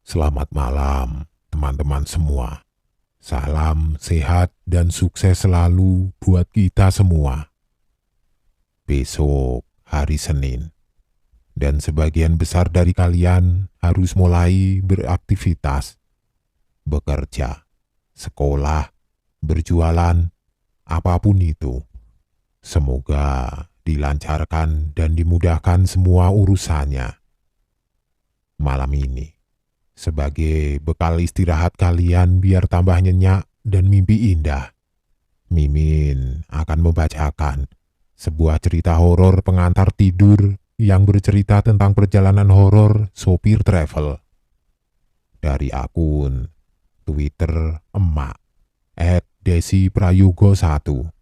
Selamat malam, teman-teman semua. Salam sehat dan sukses selalu buat kita semua. Besok hari Senin, dan sebagian besar dari kalian harus mulai beraktivitas, bekerja, sekolah, berjualan, apapun itu. Semoga dilancarkan dan dimudahkan semua urusannya. Malam ini, sebagai bekal istirahat kalian biar tambah nyenyak dan mimpi indah, Mimin akan membacakan sebuah cerita horor pengantar tidur yang bercerita tentang perjalanan horor sopir travel. Dari akun Twitter Emak @desiprayogo1.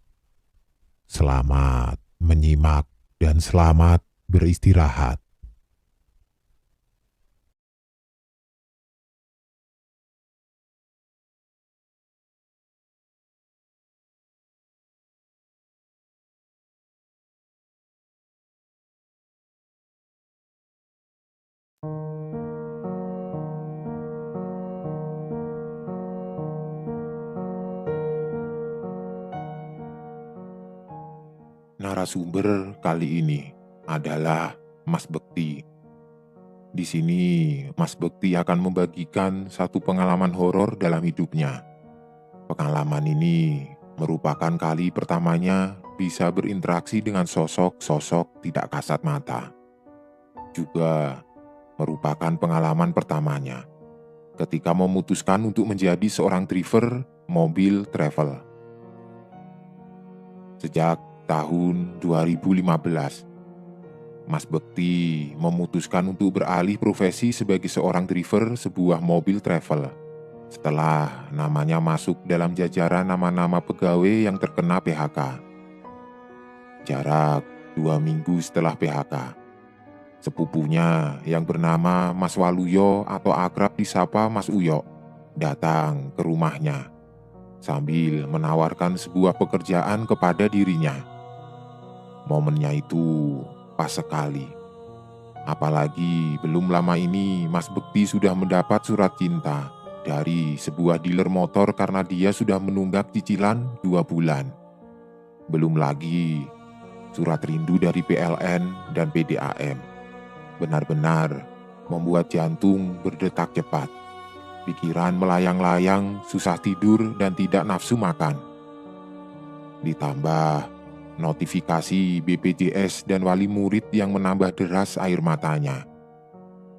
Selamat menyimak dan selamat beristirahat. Narasumber kali ini adalah Mas Bekti. Di sini Mas Bekti akan membagikan satu pengalaman horor dalam hidupnya. Pengalaman ini merupakan kali pertamanya bisa berinteraksi dengan sosok-sosok tidak kasat mata. Juga merupakan pengalaman pertamanya ketika memutuskan untuk menjadi seorang driver mobil travel. Sejak tahun 2015, Mas Bekti memutuskan untuk beralih profesi sebagai seorang driver sebuah mobil travel setelah namanya masuk dalam jajaran nama-nama pegawai yang terkena PHK. Jarak 2 minggu setelah PHK, sepupunya yang bernama Mas Waluyo atau akrab disapa Mas Uyo datang ke rumahnya sambil menawarkan sebuah pekerjaan kepada dirinya. Momennya itu pas sekali. Apalagi belum lama ini Mas Bekti sudah mendapat surat cinta dari sebuah dealer motor karena dia sudah menunggak cicilan 2 bulan. Belum lagi surat rindu dari PLN dan PDAM. Benar-benar membuat jantung berdetak cepat. Pikiran melayang-layang, susah tidur dan tidak nafsu makan. Ditambah notifikasi BPJS dan wali murid yang menambah deras air matanya.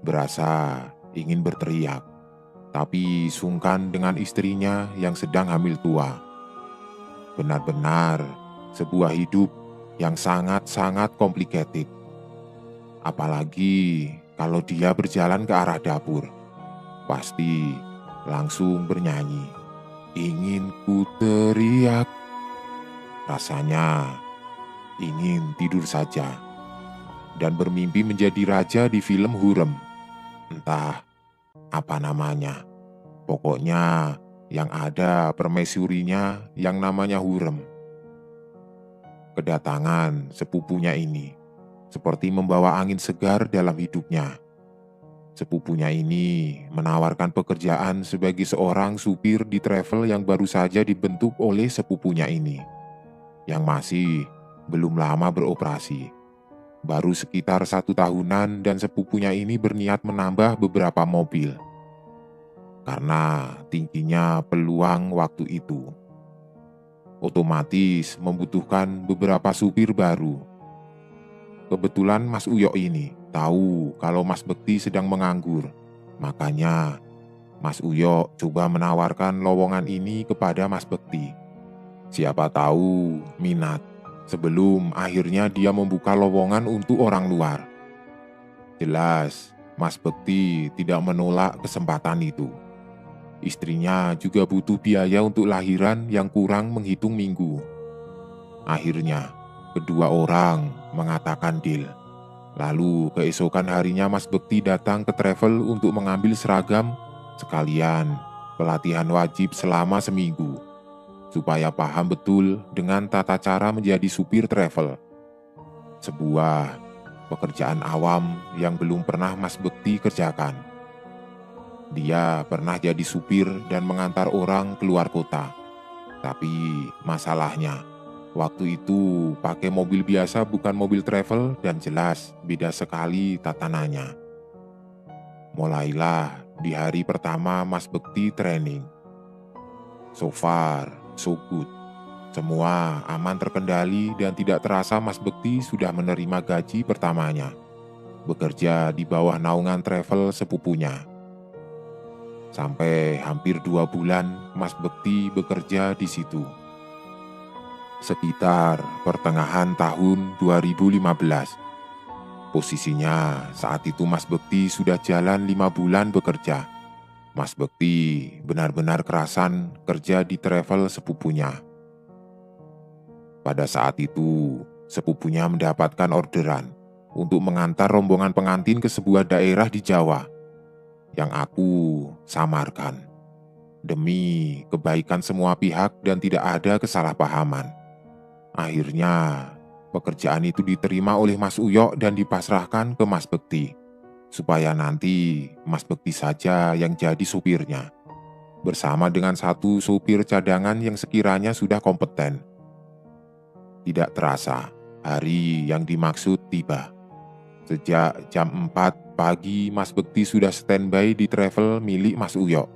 Berasa ingin berteriak, tapi sungkan dengan istrinya yang sedang hamil tua. Benar-benar sebuah hidup yang sangat-sangat complicated. Apalagi kalau dia berjalan ke arah dapur, pasti langsung bernyanyi, "Ingin ku teriak." Rasanya ingin tidur saja dan bermimpi menjadi raja di film Hurem. Entah apa namanya. Pokoknya yang ada permaisurinya yang namanya Hurem. Kedatangan sepupunya ini seperti membawa angin segar dalam hidupnya. Sepupunya ini menawarkan pekerjaan sebagai seorang supir di travel yang baru saja dibentuk oleh sepupunya ini, yang masih belum lama beroperasi. Baru sekitar 1 tahunan dan sepupunya ini berniat menambah beberapa mobil. Karena tingginya peluang waktu itu, otomatis membutuhkan beberapa supir baru. Kebetulan Mas Uyo ini tahu kalau Mas Bekti sedang menganggur. Makanya Mas Uyo coba menawarkan lowongan ini kepada Mas Bekti. Siapa tahu minat sebelum akhirnya dia membuka lowongan untuk orang luar. Jelas Mas Bekti tidak menolak kesempatan itu. Istrinya juga butuh biaya untuk lahiran yang kurang menghitung minggu. Akhirnya kedua orang mengatakan deal. Lalu keesokan harinya Mas Bekti datang ke travel untuk mengambil seragam sekalian pelatihan wajib selama seminggu supaya paham betul dengan tata cara menjadi supir travel. Sebuah pekerjaan awam yang belum pernah Mas Bekti kerjakan. Dia pernah jadi supir dan mengantar orang keluar kota. Tapi masalahnya, waktu itu pakai mobil biasa bukan mobil travel dan jelas beda sekali tatanannya. Mulailah di hari pertama Mas Bekti training. So far, so good. Semua aman terkendali dan tidak terasa Mas Bekti sudah menerima gaji pertamanya. Bekerja di bawah naungan travel sepupunya. Sampai hampir 2 bulan Mas Bekti bekerja di situ. Sekitar pertengahan tahun 2015. Posisinya saat itu Mas Bekti sudah jalan 5 bulan bekerja. Mas Bekti benar-benar kerasan kerja di travel sepupunya. Pada saat itu, sepupunya mendapatkan orderan untuk mengantar rombongan pengantin ke sebuah daerah di Jawa yang aku samarkan demi kebaikan semua pihak dan tidak ada kesalahpahaman. Akhirnya, pekerjaan itu diterima oleh Mas Uyo dan dipasrahkan ke Mas Bekti, supaya nanti Mas Bekti saja yang jadi supirnya, bersama dengan satu supir cadangan yang sekiranya sudah kompeten. Tidak terasa, hari yang dimaksud tiba. Sejak jam 4 pagi, Mas Bekti sudah standby di travel milik Mas Uyo.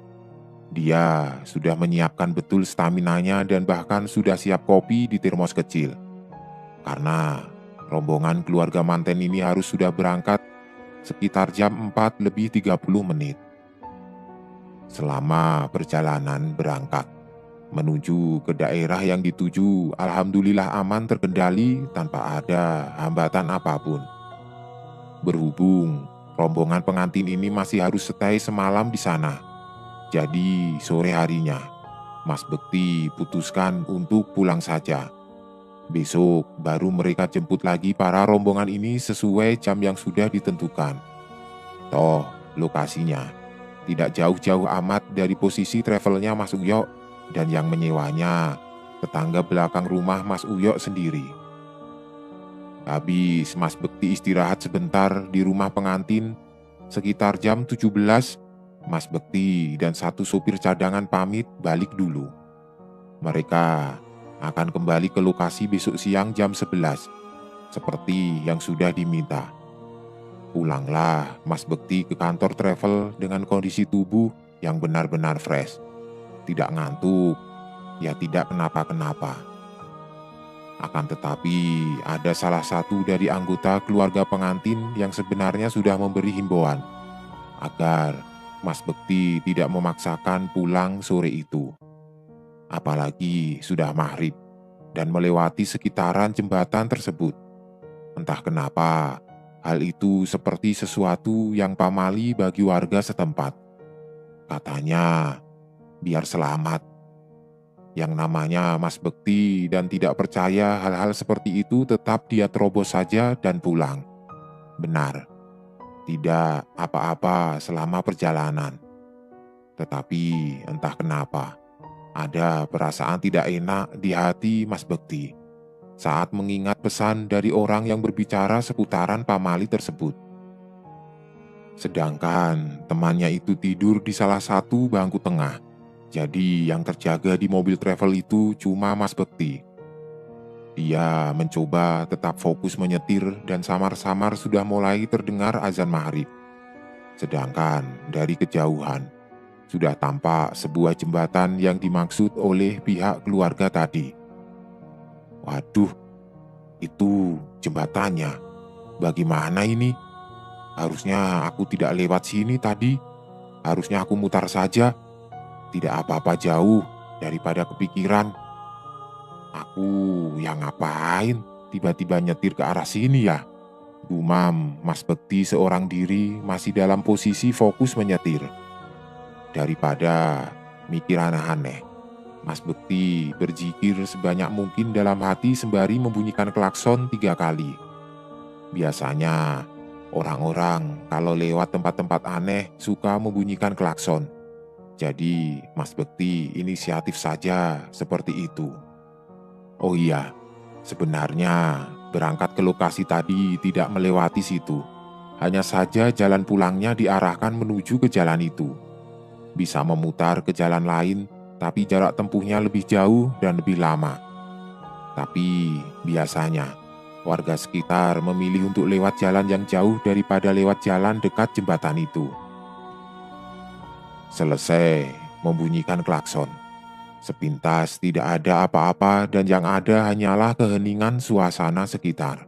Dia sudah menyiapkan betul staminanya dan bahkan sudah siap kopi di termos kecil. Karena rombongan keluarga manten ini harus sudah berangkat sekitar jam 4 lebih 30 menit. Selama perjalanan berangkat menuju ke daerah yang dituju, alhamdulillah aman terkendali tanpa ada hambatan apapun. Berhubung rombongan pengantin ini masih harus stay semalam di sana. Jadi sore harinya, Mas Bekti putuskan untuk pulang saja. Besok baru mereka jemput lagi para rombongan ini sesuai jam yang sudah ditentukan. Toh lokasinya tidak jauh-jauh amat dari posisi travelnya Mas Uyo dan yang menyewanya tetangga belakang rumah Mas Uyo sendiri. Habis Mas Bekti istirahat sebentar di rumah pengantin, sekitar jam 17, Mas Bekti dan satu supir cadangan pamit balik dulu. Mereka akan kembali ke lokasi besok siang jam 11, seperti yang sudah diminta. Pulanglah Mas Bekti ke kantor travel dengan kondisi tubuh yang benar-benar fresh. Tidak ngantuk, ya tidak kenapa-kenapa. Akan tetapi, ada salah satu dari anggota keluarga pengantin yang sebenarnya sudah memberi himbauan agar Mas Bekti tidak memaksakan pulang sore itu. Apalagi sudah maghrib dan melewati sekitaran jembatan tersebut. Entah kenapa, hal itu seperti sesuatu yang pamali bagi warga setempat. Katanya, biar selamat. Yang namanya Mas Bekti dan tidak percaya hal-hal seperti itu tetap dia terobos saja dan pulang. Benar, tidak apa-apa selama perjalanan. Tetapi entah kenapa, ada perasaan tidak enak di hati Mas Bekti saat mengingat pesan dari orang yang berbicara seputaran pamali tersebut. Sedangkan temannya itu tidur di salah satu bangku tengah. Jadi yang terjaga di mobil travel itu cuma Mas Bekti. Dia mencoba tetap fokus menyetir dan samar-samar sudah mulai terdengar azan maghrib. Sedangkan dari kejauhan, sudah tampak sebuah jembatan yang dimaksud oleh pihak keluarga tadi. Waduh, itu jembatannya. Bagaimana ini? Harusnya aku tidak lewat sini tadi. Harusnya aku mutar saja. Tidak apa-apa jauh daripada kepikiran. Aku yang ngapain tiba-tiba nyetir ke arah sini ya? Gumam Mas Bekti seorang diri masih dalam posisi fokus menyetir. Daripada mikir aneh-aneh, Mas Bekti berzikir sebanyak mungkin dalam hati sembari membunyikan klakson 3 kali. Biasanya orang-orang kalau lewat tempat-tempat aneh suka membunyikan klakson. Jadi Mas Bekti inisiatif saja seperti itu. Oh iya, sebenarnya berangkat ke lokasi tadi tidak melewati situ. Hanya saja jalan pulangnya diarahkan menuju ke jalan itu. bisa memutar ke jalan lain, tapi jarak tempuhnya lebih jauh dan lebih lama. Tapi biasanya warga sekitar memilih untuk lewat jalan yang jauh daripada lewat jalan dekat jembatan itu. Selesai membunyikan klakson. Sepintas tidak ada apa-apa dan yang ada hanyalah keheningan suasana sekitar.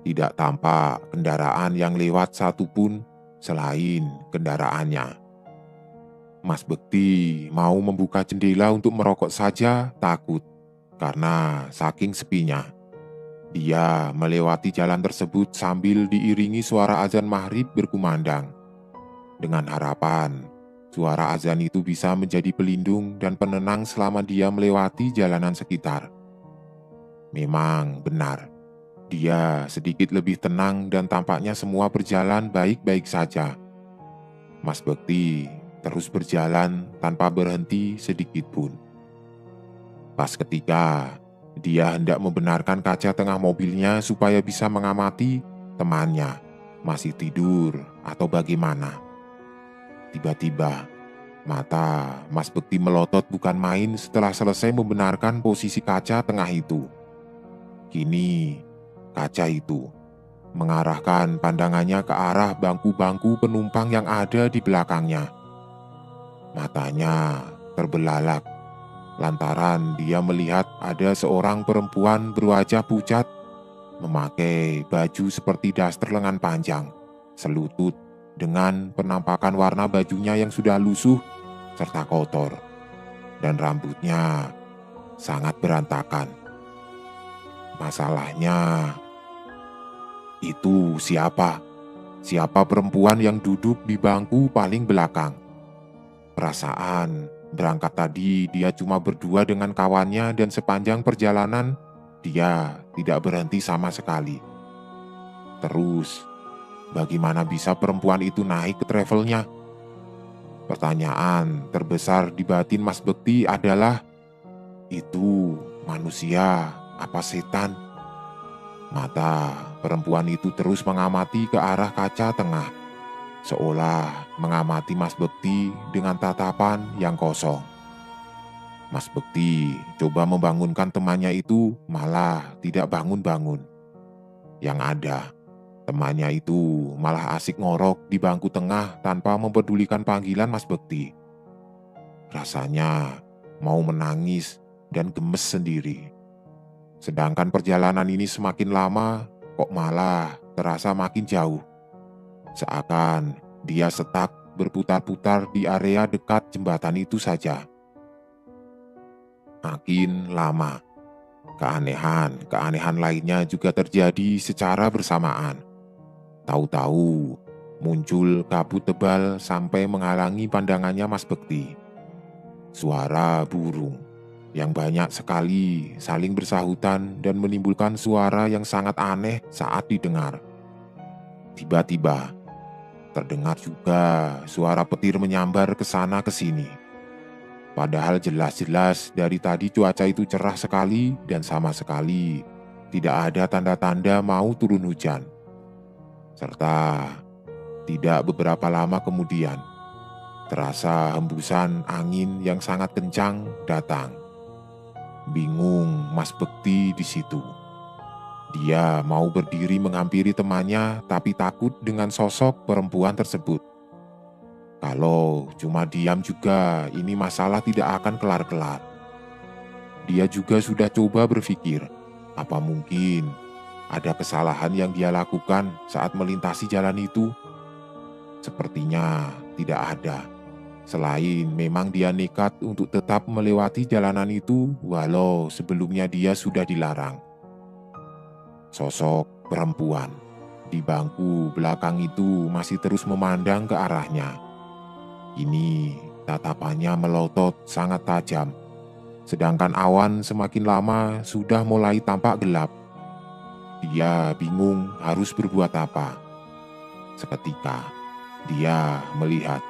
Tidak tampak kendaraan yang lewat satupun selain kendaraannya. Mas Bekti mau membuka jendela untuk merokok saja takut karena saking sepinya. Dia melewati jalan tersebut sambil diiringi suara azan maghrib berkumandang. Dengan harapan suara azan itu bisa menjadi pelindung dan penenang selama dia melewati jalanan sekitar. Memang benar, dia sedikit lebih tenang dan tampaknya semua berjalan baik-baik saja. Mas Bekti terus berjalan tanpa berhenti sedikit pun. Pas ketika dia hendak membenarkan kaca tengah mobilnya supaya bisa mengamati temannya masih tidur atau bagaimana. Tiba-tiba, mata Mas Bekti melotot bukan main setelah selesai membenarkan posisi kaca tengah itu. Kini, kaca itu mengarahkan pandangannya ke arah bangku-bangku penumpang yang ada di belakangnya. Matanya terbelalak lantaran dia melihat ada seorang perempuan berwajah pucat memakai baju seperti daster lengan panjang, selutut, dengan penampakan warna bajunya yang sudah lusuh serta kotor, dan rambutnya sangat berantakan. Masalahnya, itu siapa? Siapa perempuan yang duduk di bangku paling belakang? Perasaan berangkat tadi dia cuma berdua dengan kawannya dan sepanjang perjalanan dia tidak berhenti sama sekali. Terus, bagaimana bisa perempuan itu naik ke travelnya? Pertanyaan terbesar di batin Mas Bekti adalah, itu manusia apa setan? Mata perempuan itu terus mengamati ke arah kaca tengah, seolah mengamati Mas Bekti dengan tatapan yang kosong. Mas Bekti coba membangunkan temannya itu, malah tidak bangun-bangun. Yang ada, temannya itu malah asik ngorok di bangku tengah tanpa mempedulikan panggilan Mas Bekti. Rasanya mau menangis dan gemes sendiri. Sedangkan perjalanan ini semakin lama, kok malah terasa makin jauh. Seakan dia setak berputar-putar di area dekat jembatan itu saja. Makin lama, keanehan lainnya juga terjadi secara bersamaan. Tahu-tahu muncul kabut tebal sampai menghalangi pandangannya Mas Bekti. Suara burung yang banyak sekali saling bersahutan dan menimbulkan suara yang sangat aneh saat didengar. Tiba-tiba, terdengar juga suara petir menyambar ke sana ke sini. Padahal jelas-jelas dari tadi cuaca itu cerah sekali dan sama sekali tidak ada tanda-tanda mau turun hujan. Serta tidak beberapa lama kemudian, terasa hembusan angin yang sangat kencang datang. Bingung Mas Bekti di situ. Dia mau berdiri menghampiri temannya, tapi takut dengan sosok perempuan tersebut. Kalau cuma diam juga, ini masalah tidak akan kelar-kelar. Dia juga sudah coba berpikir, apa mungkin ada kesalahan yang dia lakukan saat melintasi jalan itu? Sepertinya tidak ada. Selain memang dia nekat untuk tetap melewati jalanan itu, walau sebelumnya dia sudah dilarang. Sosok perempuan di bangku belakang itu masih terus memandang ke arahnya. Kini tatapannya melotot sangat tajam, sedangkan awan semakin lama sudah mulai tampak gelap. Dia bingung harus berbuat apa. Seketika, dia melihat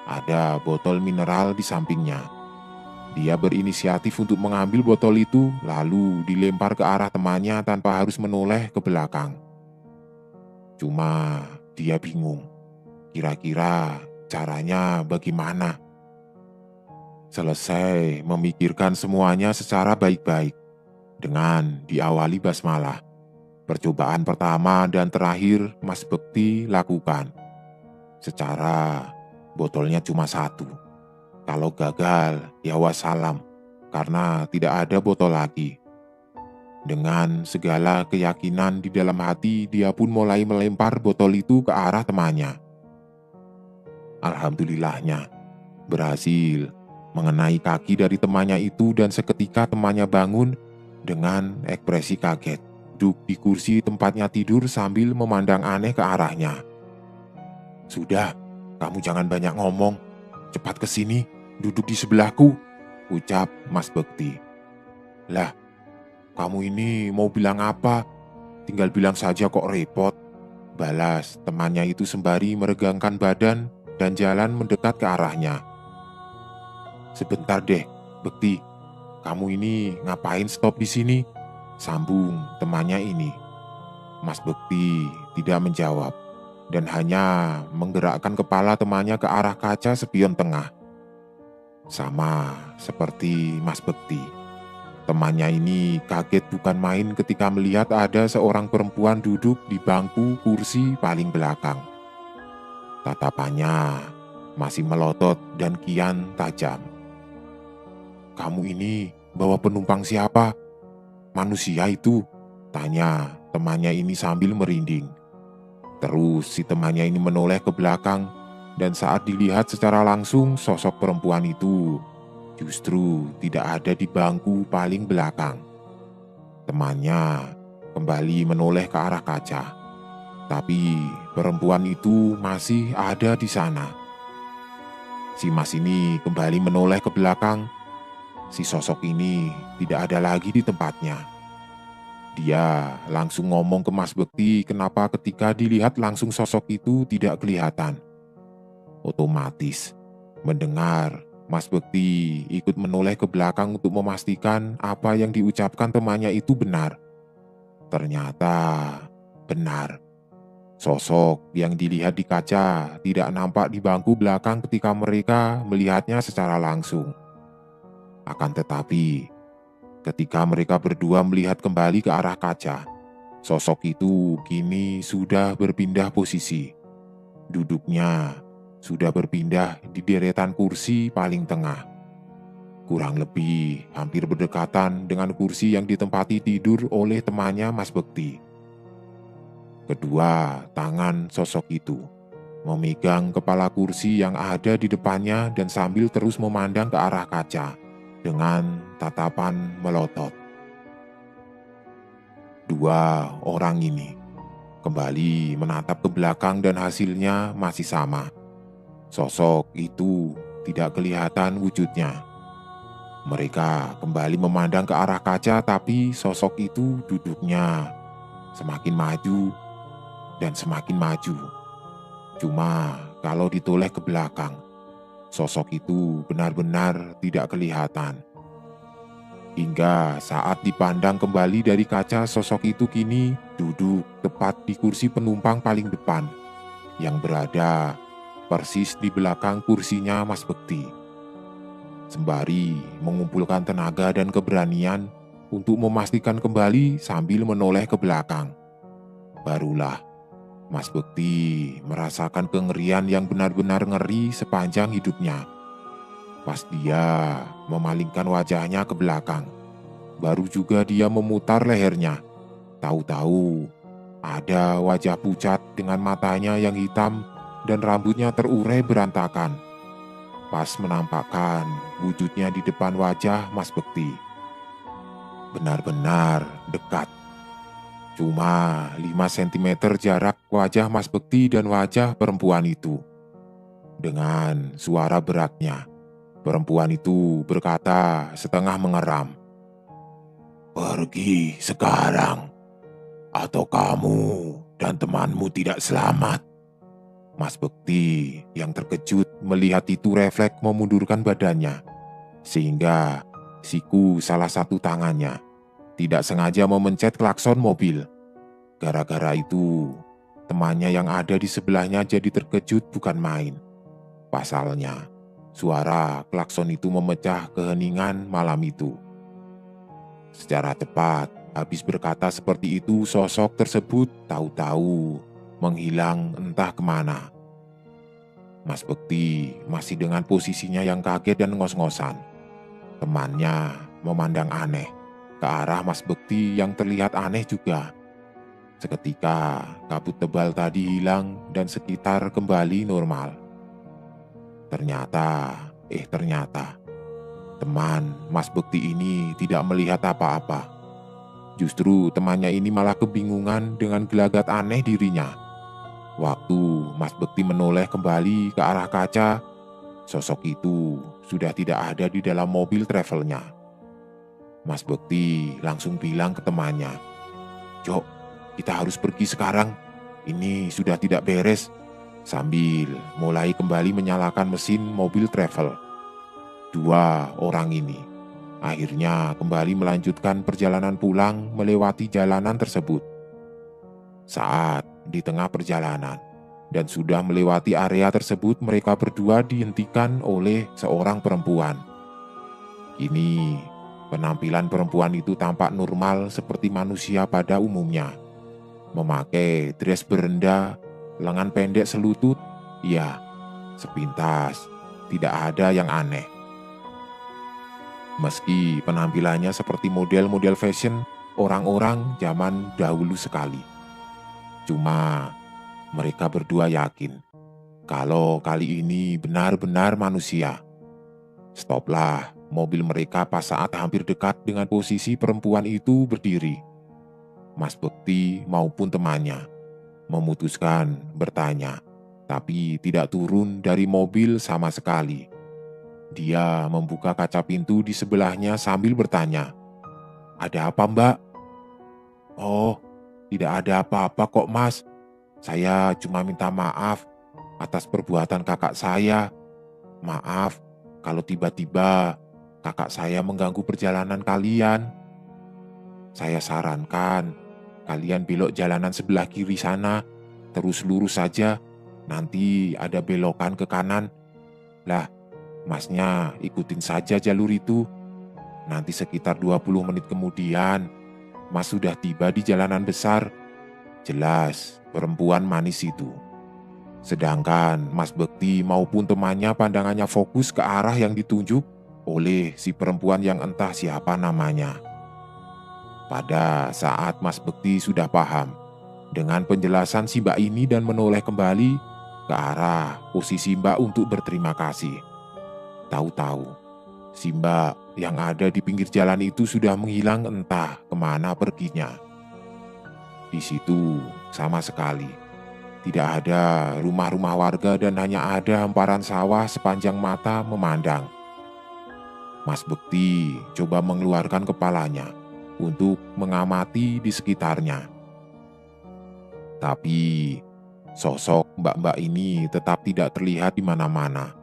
ada botol mineral di sampingnya. Dia berinisiatif untuk mengambil botol itu, lalu dilempar ke arah temannya tanpa harus menoleh ke belakang. Cuma dia bingung, kira-kira caranya bagaimana? Selesai memikirkan semuanya secara baik-baik dengan diawali basmalah. Percobaan pertama dan terakhir Mas Bekti lakukan. Secara botolnya cuma satu. Kalau gagal, ya wassalam, karena tidak ada botol lagi. Dengan segala keyakinan di dalam hati, dia pun mulai melempar botol itu ke arah temannya. Alhamdulillahnya, berhasil mengenai kaki dari temannya itu dan seketika temannya bangun dengan ekspresi kaget. Duduk di kursi tempatnya tidur sambil memandang aneh ke arahnya. "Sudah, kamu jangan banyak ngomong. Cepat ke sini, duduk di sebelahku," ucap Mas Bekti. "Lah, kamu ini mau bilang apa? Tinggal bilang saja kok repot," balas temannya itu sembari meregangkan badan dan jalan mendekat ke arahnya. "Sebentar deh, Bekti. Kamu ini ngapain stop di sini?" sambung temannya ini. Mas Bekti tidak menjawab dan hanya menggerakkan kepala temannya ke arah kaca spion tengah. Sama seperti Mas Bekti, temannya ini kaget bukan main ketika melihat ada seorang perempuan duduk di bangku kursi paling belakang. Tatapannya masih melotot dan kian tajam. "Kamu ini bawa penumpang siapa? Manusia itu?" tanya temannya ini sambil merinding. Terus si temannya ini menoleh ke belakang dan saat dilihat secara langsung sosok perempuan itu justru tidak ada di bangku paling belakang. Temannya kembali menoleh ke arah kaca, tapi perempuan itu masih ada di sana. Si Mas ini kembali menoleh ke belakang. Si sosok ini tidak ada lagi di tempatnya. Dia langsung ngomong ke Mas Bekti kenapa ketika dilihat langsung sosok itu tidak kelihatan. Otomatis mendengar Mas Bekti ikut menoleh ke belakang untuk memastikan apa yang diucapkan temannya itu benar. Ternyata benar. Sosok yang dilihat di kaca tidak nampak di bangku belakang ketika mereka melihatnya secara langsung. Akan tetapi, ketika mereka berdua melihat kembali ke arah kaca, sosok itu kini sudah berpindah posisi. Duduknya sudah berpindah di deretan kursi paling tengah. Kurang lebih hampir berdekatan dengan kursi yang ditempati tidur oleh temannya Mas Bekti. Kedua tangan sosok itu memegang kepala kursi yang ada di depannya dan sambil terus memandang ke arah kaca dengan tatapan melotot. Dua orang ini kembali menatap ke belakang dan hasilnya masih sama. Sosok itu tidak kelihatan wujudnya. Mereka kembali memandang ke arah kaca tapi sosok itu duduknya semakin maju dan semakin maju. Cuma kalau ditoleh ke belakang, sosok itu benar-benar tidak kelihatan. Hingga saat dipandang kembali dari kaca, sosok itu kini duduk tepat di kursi penumpang paling depan, yang berada persis di belakang kursinya Mas Bekti. Sembari mengumpulkan tenaga dan keberanian untuk memastikan kembali sambil menoleh ke belakang, barulah Mas Bekti merasakan kengerian yang benar-benar ngeri sepanjang hidupnya. Pas dia memalingkan wajahnya ke belakang, baru juga dia memutar lehernya. Tahu-tahu ada wajah pucat dengan matanya yang hitam dan rambutnya terurai berantakan. Pas menampakkan wujudnya di depan wajah Mas Bekti. Benar-benar dekat. Cuma 5 cm jarak wajah Mas Bekti dan wajah perempuan itu. Dengan suara beratnya, perempuan itu berkata setengah mengeram, "Pergi sekarang, atau kamu dan temanmu tidak selamat." Mas Bekti yang terkejut melihat itu refleks memundurkan badannya, sehingga siku salah satu tangannya tidak sengaja memencet klakson mobil. Gara-gara itu, temannya yang ada di sebelahnya jadi terkejut bukan main. Pasalnya, suara klakson itu memecah keheningan malam itu. Secara cepat, habis berkata seperti itu, sosok tersebut tahu-tahu menghilang entah kemana. Mas Bekti masih dengan posisinya yang kaget dan ngos-ngosan. Temannya memandang aneh ke arah Mas Bekti yang terlihat aneh juga. Seketika, kabut tebal tadi hilang dan sekitar kembali normal. Ternyata, teman Mas Bekti ini tidak melihat apa-apa. Justru temannya ini malah kebingungan dengan gelagat aneh dirinya. Waktu Mas Bekti menoleh kembali ke arah kaca, sosok itu sudah tidak ada di dalam mobil travelnya. Mas Bekti langsung bilang ke temannya, "Jok, kita harus pergi sekarang. Ini sudah tidak beres." Sambil mulai kembali menyalakan mesin mobil travel. Dua orang ini akhirnya kembali melanjutkan perjalanan pulang melewati jalanan tersebut. Saat di tengah perjalanan dan sudah melewati area tersebut, mereka berdua dihentikan oleh seorang perempuan. Kini, penampilan perempuan itu tampak normal seperti manusia pada umumnya. Memakai dress berenda, lengan pendek selutut, ya, sepintas tidak ada yang aneh. Meski penampilannya seperti model-model fashion orang-orang zaman dahulu sekali. Cuma mereka berdua yakin kalau kali ini benar-benar manusia. Stoplah mobil mereka pas saat hampir dekat dengan posisi perempuan itu berdiri. Mas Bekti maupun temannya memutuskan bertanya, tapi tidak turun dari mobil sama sekali. Dia membuka kaca pintu di sebelahnya sambil bertanya, "Ada apa, Mbak?" "Oh, tidak ada apa-apa kok, Mas. Saya cuma minta maaf atas perbuatan kakak saya. Maaf kalau tiba-tiba kakak saya mengganggu perjalanan kalian. Saya sarankan kalian belok jalanan sebelah kiri sana, terus lurus saja. Nanti ada belokan ke kanan. Lah, Masnya ikutin saja jalur itu. Nanti sekitar 20 menit kemudian, Mas sudah tiba di jalanan besar." Jelas perempuan manis itu. Sedangkan Mas Bekti maupun temannya pandangannya fokus ke arah yang ditunjuk oleh si perempuan yang entah siapa namanya. Pada saat Mas Bekti sudah paham dengan penjelasan si Mbak ini dan menoleh kembali ke arah posisi Mbak untuk berterima kasih. Tahu-tahu, si Mbak yang ada di pinggir jalan itu sudah menghilang entah kemana perginya. Di situ sama sekali tidak ada rumah-rumah warga dan hanya ada hamparan sawah sepanjang mata memandang. Mas Bekti coba mengeluarkan kepalanya untuk mengamati di sekitarnya. Tapi sosok mbak-mbak ini tetap tidak terlihat di mana-mana.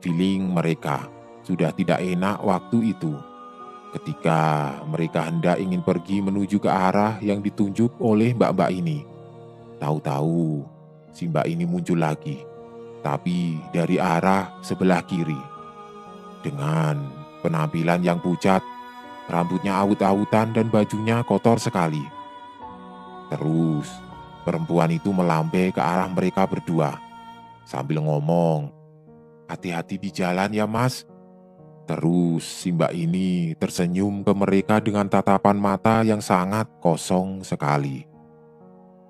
Feeling mereka sudah tidak enak waktu itu. Ketika mereka hendak ingin pergi menuju ke arah yang ditunjuk oleh mbak-mbak ini, tahu-tahu si mbak ini muncul lagi, tapi dari arah sebelah kiri. Dengan penampilan yang pucat, rambutnya awut-awutan dan bajunya kotor sekali. Terus perempuan itu melambai ke arah mereka berdua sambil ngomong, "Hati-hati di jalan ya, Mas." Terus si mbak ini tersenyum ke mereka dengan tatapan mata yang sangat kosong sekali.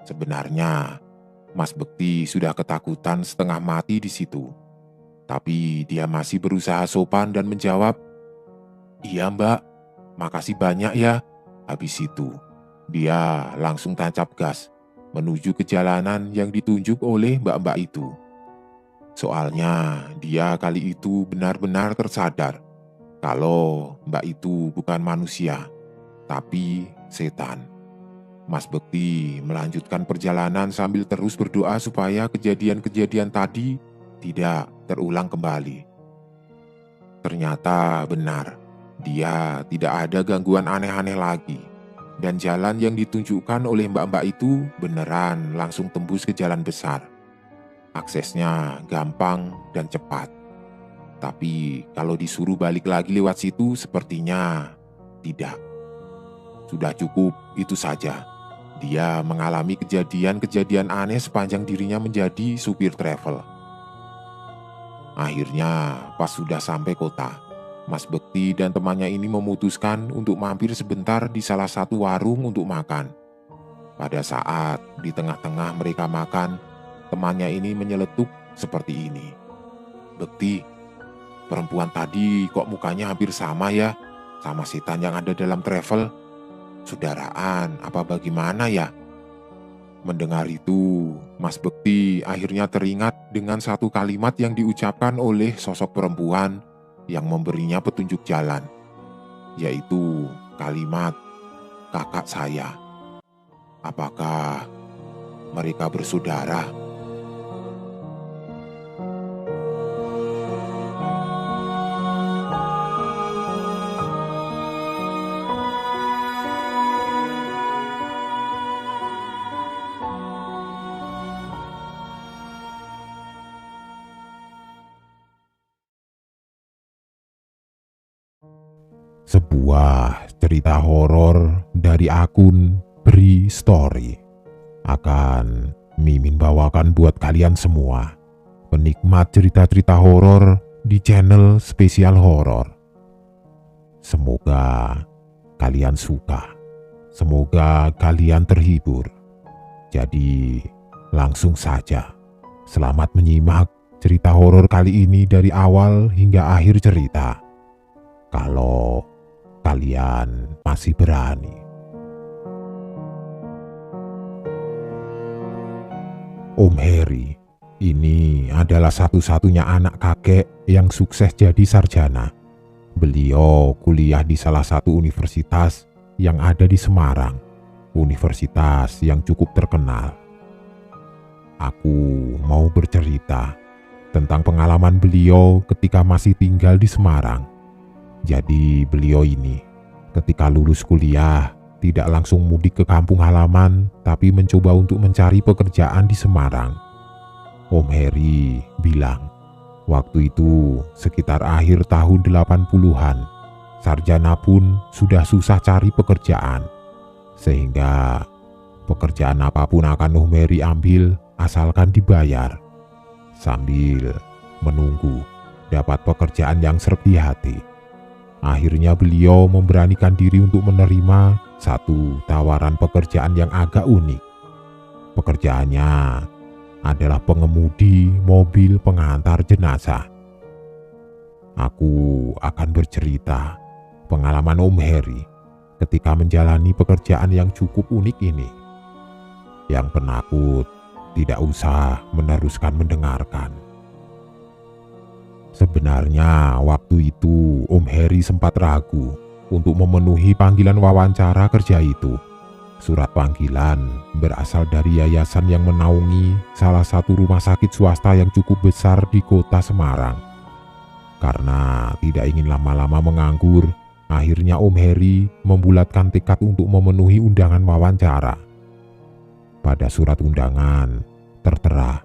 Sebenarnya Mas Bekti sudah ketakutan setengah mati di situ. Tapi dia masih berusaha sopan dan menjawab, "Iya, Mbak, makasih banyak ya." Habis itu dia langsung tancap gas menuju ke jalanan yang ditunjuk oleh mbak-mbak itu. Soalnya dia kali itu benar-benar tersadar kalau mbak itu bukan manusia, tapi setan. Mas Bekti melanjutkan perjalanan sambil terus berdoa supaya kejadian-kejadian tadi tidak terulang kembali. Ternyata benar, dia tidak ada gangguan aneh-aneh lagi. Dan jalan yang ditunjukkan oleh mbak-mbak itu beneran langsung tembus ke jalan besar. Aksesnya gampang dan cepat. Tapi kalau disuruh balik lagi lewat situ sepertinya tidak. Sudah cukup itu saja. Dia mengalami kejadian-kejadian aneh sepanjang dirinya menjadi supir travel. Akhirnya pas sudah sampai kota, Mas Bekti dan temannya ini memutuskan untuk mampir sebentar di salah satu warung untuk makan. Pada saat di tengah-tengah mereka makan, temannya ini menyeletuk seperti ini. "Bekti, perempuan tadi kok mukanya hampir sama ya sama setan yang ada dalam travel? Saudaraan apa bagaimana ya?" Mendengar itu, Mas Bekti akhirnya teringat dengan satu kalimat yang diucapkan oleh sosok perempuan yang memberinya petunjuk jalan, yaitu kalimat "kakak saya". Apakah mereka bersaudara? Sebuah cerita horor dari akun Bri Story akan Mimin bawakan buat kalian semua, penikmat cerita-cerita horor di channel spesial horor. Semoga kalian suka, semoga kalian terhibur. Jadi langsung saja, selamat menyimak cerita horor kali ini dari awal hingga akhir cerita. Kalau kalian masih berani. Om Heri ini adalah satu-satunya anak kakek yang sukses jadi sarjana. Beliau kuliah di salah satu universitas yang ada di Semarang, universitas yang cukup terkenal. Aku mau bercerita tentang pengalaman beliau ketika masih tinggal di Semarang. Jadi beliau ini ketika lulus kuliah tidak langsung mudik ke kampung halaman, tapi mencoba untuk mencari pekerjaan di Semarang. Om Heri bilang, waktu itu sekitar akhir tahun 80-an, sarjana pun sudah susah cari pekerjaan. Sehingga pekerjaan apapun akan Om Heri ambil asalkan dibayar. Sambil menunggu dapat pekerjaan yang serap di hati. Akhirnya beliau memberanikan diri untuk menerima satu tawaran pekerjaan yang agak unik. Pekerjaannya adalah pengemudi mobil pengantar jenazah. Aku akan bercerita pengalaman Om Heri ketika menjalani pekerjaan yang cukup unik ini. Yang penakut tidak usah meneruskan mendengarkan. Sebenarnya waktu itu Om Heri sempat ragu untuk memenuhi panggilan wawancara kerja itu. Surat panggilan berasal dari yayasan yang menaungi salah satu rumah sakit swasta yang cukup besar di kota Semarang. Karena tidak ingin lama-lama menganggur, akhirnya Om Heri membulatkan tekad untuk memenuhi undangan wawancara. Pada surat undangan tertera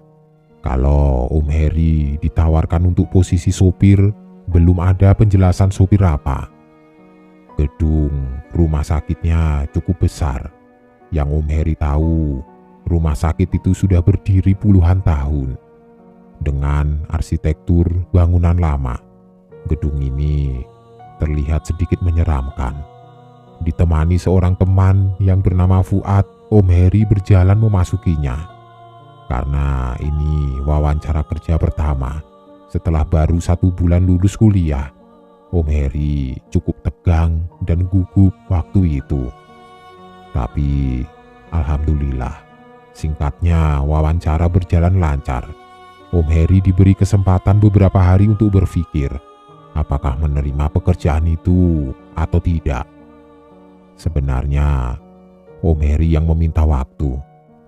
kalau Om Heri ditawarkan untuk posisi sopir, belum ada penjelasan sopir apa. Gedung rumah sakitnya cukup besar. Yang Om Heri tahu, rumah sakit itu sudah berdiri puluhan tahun. Dengan arsitektur bangunan lama, gedung ini terlihat sedikit menyeramkan. Ditemani seorang teman yang bernama Fuad, Om Heri berjalan memasukinya. Karena ini wawancara kerja pertama setelah baru 1 bulan lulus kuliah, Om Heri cukup tegang dan gugup waktu itu. Tapi alhamdulillah, singkatnya wawancara berjalan lancar. Om Heri diberi kesempatan beberapa hari untuk berpikir apakah menerima pekerjaan itu atau tidak. Sebenarnya Om Heri yang meminta waktu,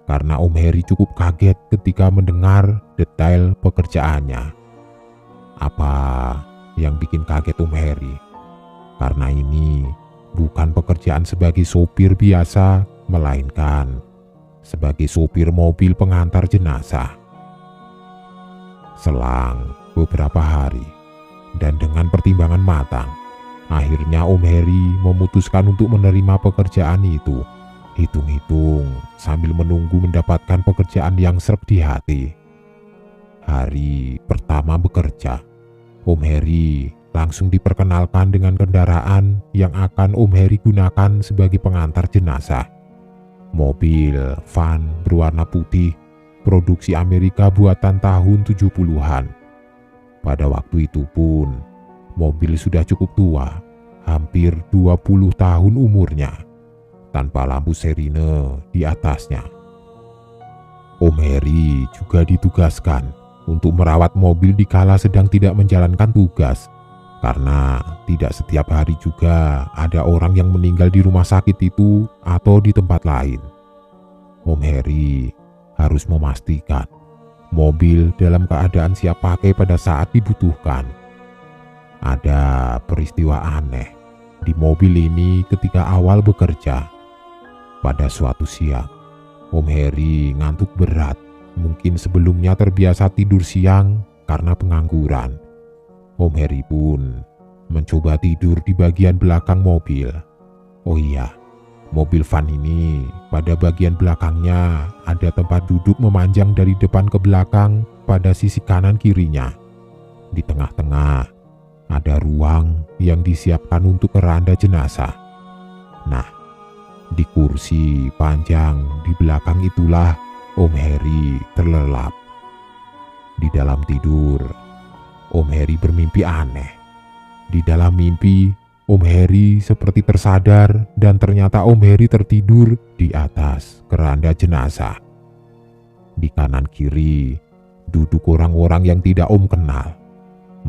karena Om Heri cukup kaget ketika mendengar detail pekerjaannya. Apa yang bikin kaget Om Heri? Karena ini bukan pekerjaan sebagai sopir biasa, melainkan sebagai sopir mobil pengantar jenazah. Selang beberapa hari, dan dengan pertimbangan matang, akhirnya Om Heri memutuskan untuk menerima pekerjaan itu. Hitung-hitung sambil menunggu mendapatkan pekerjaan yang sreg di hati. Hari pertama bekerja, Om Heri langsung diperkenalkan dengan kendaraan yang akan Om Heri gunakan sebagai pengantar jenazah. Mobil van berwarna putih, produksi Amerika buatan tahun 70-an. Pada waktu itu pun, mobil sudah cukup tua, hampir 20 tahun umurnya, tanpa lampu sirine di atasnya. Om Heri juga ditugaskan untuk merawat mobil dikala sedang tidak menjalankan tugas, karena tidak setiap hari juga ada orang yang meninggal di rumah sakit itu atau di tempat lain. Om Heri harus memastikan mobil dalam keadaan siap pakai pada saat dibutuhkan. Ada peristiwa aneh di mobil ini ketika awal bekerja. Pada suatu siang, Om Heri ngantuk berat. Mungkin sebelumnya terbiasa tidur siang karena pengangguran. Om Heri pun mencoba tidur di bagian belakang mobil. Oh iya, mobil van ini pada bagian belakangnya ada tempat duduk memanjang dari depan ke belakang pada sisi kanan kirinya. Di tengah-tengah ada ruang yang disiapkan untuk keranda jenazah. Nah, di kursi panjang di belakang itulah Om Heri terlelap. Di dalam tidur, Om Heri bermimpi aneh. Di dalam mimpi, Om Heri seperti tersadar dan ternyata Om Heri tertidur di atas keranda jenazah. Di kanan kiri duduk orang-orang yang tidak Om kenal.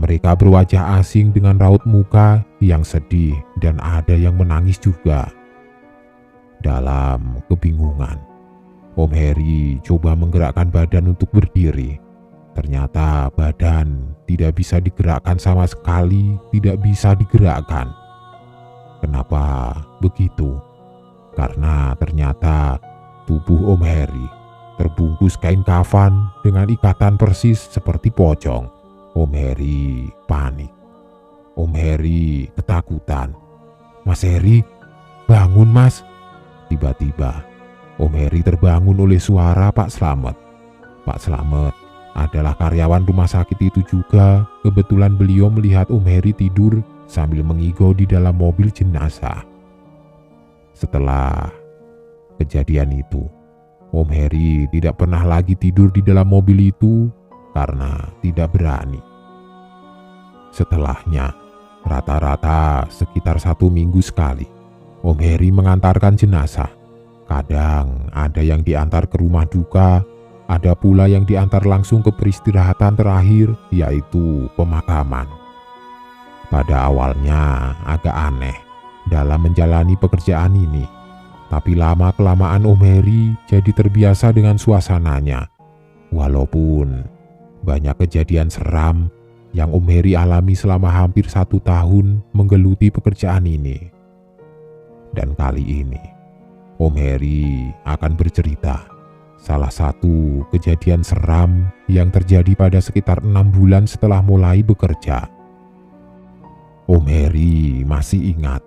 Mereka berwajah asing dengan raut muka yang sedih dan ada yang menangis juga. Dalam kebingungan, Om Heri coba menggerakkan badan untuk berdiri. Ternyata badan tidak bisa digerakkan sama sekali, tidak bisa digerakkan. Kenapa begitu? Karena ternyata tubuh Om Heri terbungkus kain kafan dengan ikatan persis seperti pocong. Om Heri panik. Om Heri ketakutan. "Mas Heri, bangun mas!" Tiba-tiba, Om Heri terbangun oleh suara Pak Slamet. Pak Slamet adalah karyawan rumah sakit itu juga. Kebetulan beliau melihat Om Heri tidur sambil mengigau di dalam mobil jenazah. Setelah kejadian itu, Om Heri tidak pernah lagi tidur di dalam mobil itu karena tidak berani. Setelahnya, rata-rata sekitar 1 minggu sekali, Om Heri mengantarkan jenazah. Kadang ada yang diantar ke rumah duka, ada pula yang diantar langsung ke peristirahatan terakhir, yaitu pemakaman. Pada awalnya agak aneh dalam menjalani pekerjaan ini, tapi lama-kelamaan Om Heri jadi terbiasa dengan suasananya. Walaupun banyak kejadian seram yang Om Heri alami selama hampir 1 tahun menggeluti pekerjaan ini. Dan kali ini, Om Heri akan bercerita salah satu kejadian seram yang terjadi pada sekitar 6 bulan setelah mulai bekerja. Om Heri masih ingat,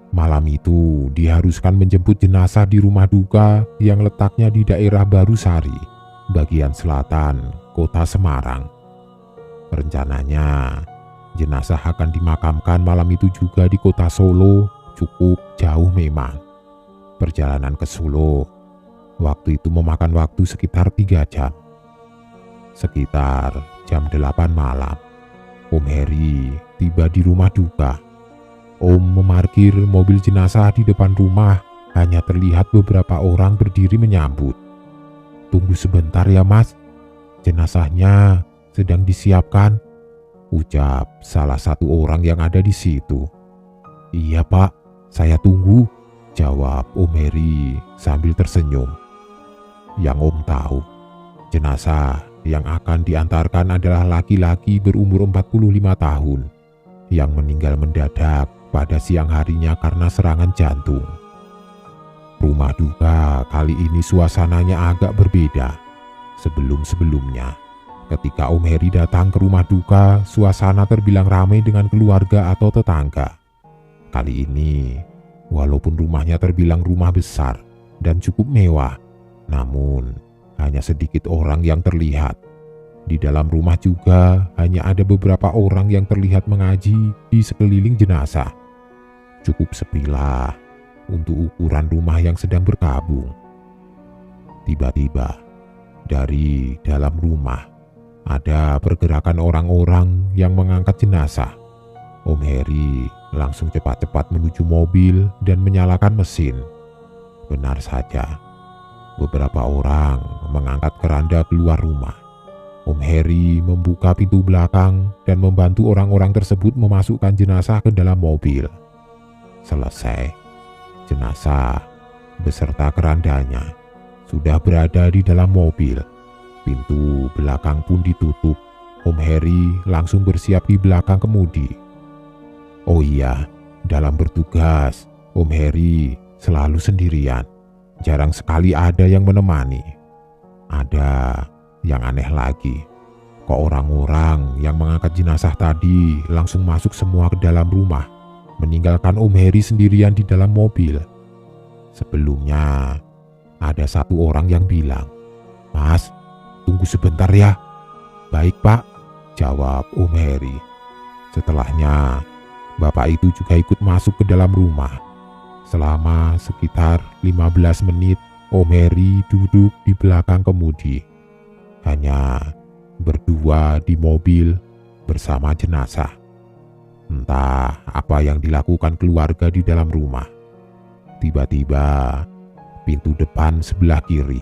malam itu diharuskan menjemput jenazah di rumah duka yang letaknya di daerah Barusari, bagian selatan kota Semarang. Rencananya, jenazah akan dimakamkan malam itu juga di kota Solo, cukup jauh memang. Perjalanan ke Solo waktu itu memakan waktu sekitar 3 jam. Sekitar jam 8 malam, Om Heri tiba di rumah duka. Om memarkir mobil jenazah di depan rumah, hanya terlihat beberapa orang berdiri menyambut. "Tunggu sebentar ya mas, jenazahnya sedang disiapkan," ucap salah satu orang yang ada di situ. "Iya pak, saya tunggu," jawab Om Heri sambil tersenyum. Yang Om tahu, jenazah yang akan diantarkan adalah laki-laki berumur 45 tahun yang meninggal mendadak pada siang harinya karena serangan jantung. Rumah duka kali ini suasananya agak berbeda. Sebelum-sebelumnya, Ketika Om Heri datang ke rumah duka, suasana terbilang ramai dengan keluarga atau tetangga. Kali ini, walaupun rumahnya terbilang rumah besar dan cukup mewah, namun hanya sedikit orang yang terlihat. Di dalam rumah juga hanya ada beberapa orang yang terlihat mengaji di sekeliling jenazah. Cukup sepilah untuk ukuran rumah yang sedang berkabung. Tiba-tiba, dari dalam rumah, ada pergerakan orang-orang yang mengangkat jenazah. Om Heri langsung cepat-cepat menuju mobil dan menyalakan mesin. Benar saja, beberapa orang mengangkat keranda keluar rumah. Om Heri membuka pintu belakang dan membantu orang-orang tersebut memasukkan jenazah ke dalam mobil. Selesai, jenazah beserta kerandanya sudah berada di dalam mobil. Pintu belakang pun ditutup. Om Heri langsung bersiap di belakang kemudi. Oh iya, dalam bertugas, Om Heri selalu sendirian. Jarang sekali ada yang menemani. Ada yang aneh lagi. Kok orang-orang yang mengangkat jenazah tadi langsung masuk semua ke dalam rumah, meninggalkan Om Heri sendirian di dalam mobil. Sebelumnya, ada satu orang yang bilang, "Mas, tunggu sebentar ya." "Baik Pak," jawab Om Heri. Setelahnya, bapak itu juga ikut masuk ke dalam rumah. Selama sekitar 15 menit, Om Heri duduk di belakang kemudi. Hanya berdua di mobil bersama jenazah. Entah apa yang dilakukan keluarga di dalam rumah. Tiba-tiba, pintu depan sebelah kiri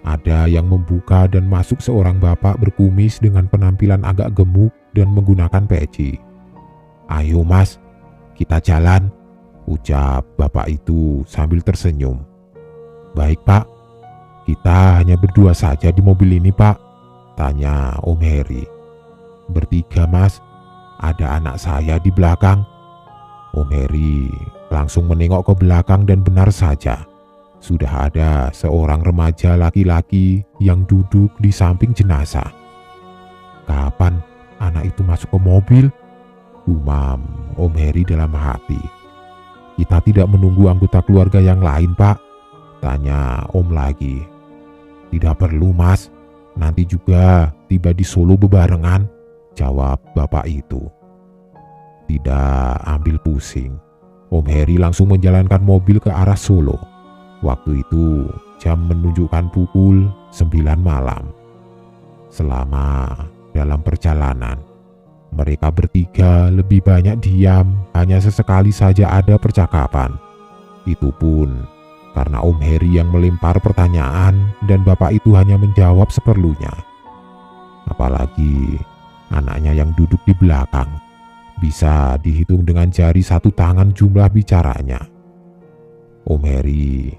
ada yang membuka dan masuk seorang bapak berkumis dengan penampilan agak gemuk dan menggunakan peci. "Ayo Mas, kita jalan," ucap bapak itu sambil tersenyum. "Baik Pak, kita hanya berdua saja di mobil ini Pak," tanya Om Heri. "Bertiga Mas, ada anak saya di belakang." Om Heri langsung menengok ke belakang dan benar saja, sudah ada seorang remaja laki-laki yang duduk di samping jenazah. "Kapan anak itu masuk ke mobil?" umam Om Heri dalam hati. "Kita tidak menunggu anggota keluarga yang lain Pak?" tanya Om lagi. "Tidak perlu Mas, nanti juga tiba di Solo bebarengan," jawab bapak itu. Tidak ambil pusing, Om Heri langsung menjalankan mobil ke arah Solo. Waktu itu jam menunjukkan pukul 9 malam. Selama dalam perjalanan, mereka bertiga lebih banyak diam, hanya sesekali saja ada percakapan. Itu pun karena Om Heri yang melempar pertanyaan dan bapak itu hanya menjawab seperlunya. Apalagi anaknya yang duduk di belakang, bisa dihitung dengan jari satu tangan jumlah bicaranya. Om Heri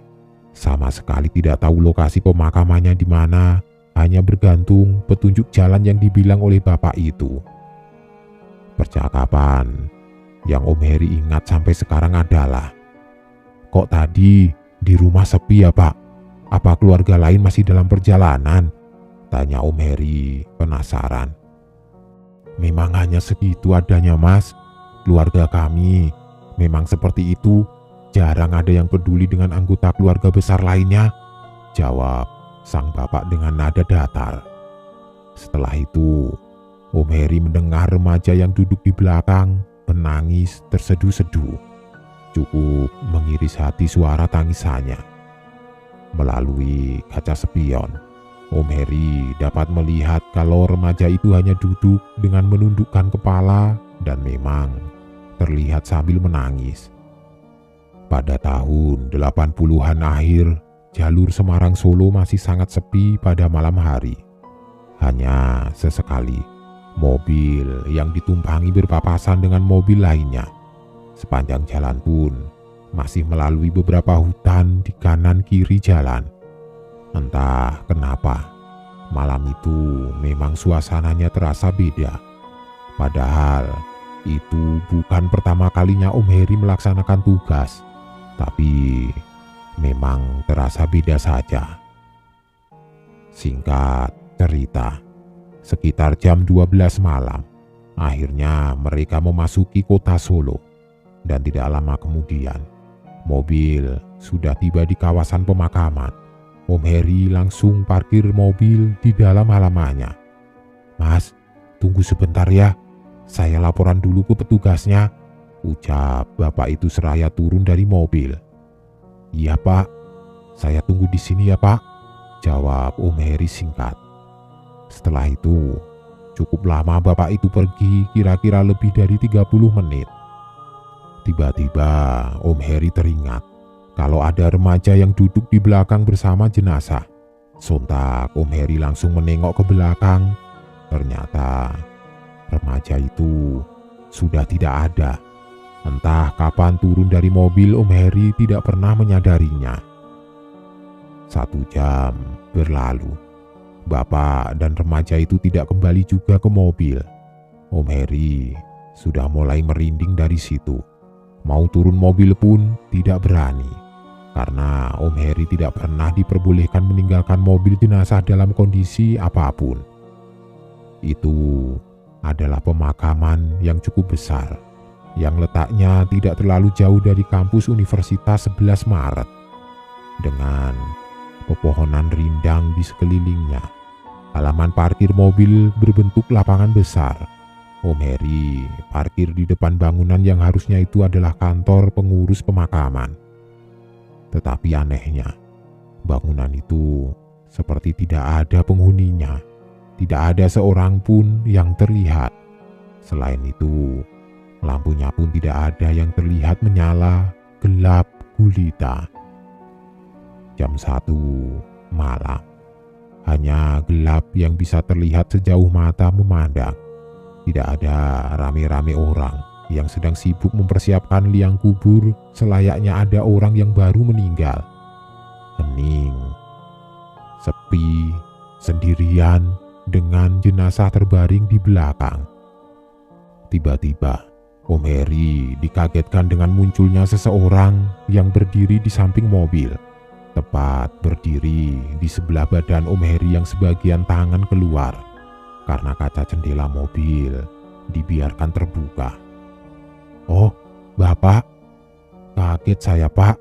sama sekali tidak tahu lokasi pemakamannya di mana, hanya bergantung petunjuk jalan yang dibilang oleh bapak itu. Percakapan yang Om Heri ingat sampai sekarang adalah, "Kok tadi di rumah sepi ya Pak? Apa keluarga lain masih dalam perjalanan?" tanya Om Heri penasaran. "Memang hanya segitu adanya Mas. Keluarga kami memang seperti itu. Jarang ada yang peduli dengan anggota keluarga besar lainnya," jawab sang bapak dengan nada datar. Setelah itu, Om Heri mendengar remaja yang duduk di belakang menangis terseduh-seduh. Cukup mengiris hati suara tangisannya. Melalui kaca spion, Om Heri dapat melihat kalau remaja itu hanya duduk dengan menundukkan kepala dan memang terlihat sambil menangis. Pada tahun 80-an akhir, jalur Semarang Solo masih sangat sepi pada malam hari. Hanya sesekali mobil yang ditumpangi berpapasan dengan mobil lainnya. Sepanjang jalan pun masih melalui beberapa hutan di kanan kiri jalan. Entah kenapa, malam itu memang suasananya terasa beda. Padahal itu bukan pertama kalinya Om Heri melaksanakan tugas. Tapi memang terasa beda saja. Singkat cerita, Sekitar jam 12 malam, akhirnya mereka memasuki kota Solo. Dan tidak lama kemudian, mobil sudah tiba di kawasan pemakaman. Om Heri langsung parkir mobil di dalam halamannya. "Mas, tunggu sebentar ya, saya laporan dulu ke petugasnya," ucap bapak itu seraya turun dari mobil. "Iya Pak, saya tunggu di sini ya Pak," jawab Om Heri singkat. Setelah itu, cukup lama bapak itu pergi, kira-kira lebih dari 30 menit. Tiba-tiba Om Heri teringat kalau ada remaja yang duduk di belakang bersama jenazah. Sontak Om Heri langsung menengok ke belakang. Ternyata remaja itu sudah tidak ada. Entah kapan turun dari mobil, Om Heri tidak pernah menyadarinya. 1 jam berlalu. Bapak dan remaja itu tidak kembali juga ke mobil. Om Heri sudah mulai merinding dari situ. Mau turun mobil pun tidak berani. Karena Om Heri tidak pernah diperbolehkan meninggalkan mobil jenazah dalam kondisi apapun. Itu adalah pemakaman yang cukup besar, yang letaknya tidak terlalu jauh dari kampus Universitas 11 Maret. Dengan pepohonan rindang di sekelilingnya, halaman parkir mobil berbentuk lapangan besar. Om Heri parkir di depan bangunan yang harusnya itu adalah kantor pengurus pemakaman. Tetapi anehnya, bangunan itu seperti tidak ada penghuninya. Tidak ada seorang pun yang terlihat. Selain itu, lampunya pun tidak ada yang terlihat menyala, gelap gulita. Jam 1 malam. Hanya gelap yang bisa terlihat sejauh mata memandang. Tidak ada rame-rame orang yang sedang sibuk mempersiapkan liang kubur selayaknya ada orang yang baru meninggal. Hening, sepi, sendirian, dengan jenazah terbaring di belakang. Tiba-tiba, Om Heri dikagetkan dengan munculnya seseorang yang berdiri di samping mobil. Tepat berdiri di sebelah badan Om Heri yang sebagian tangan keluar karena kaca jendela mobil dibiarkan terbuka. "Oh, Bapak," kaget saya, "Pak.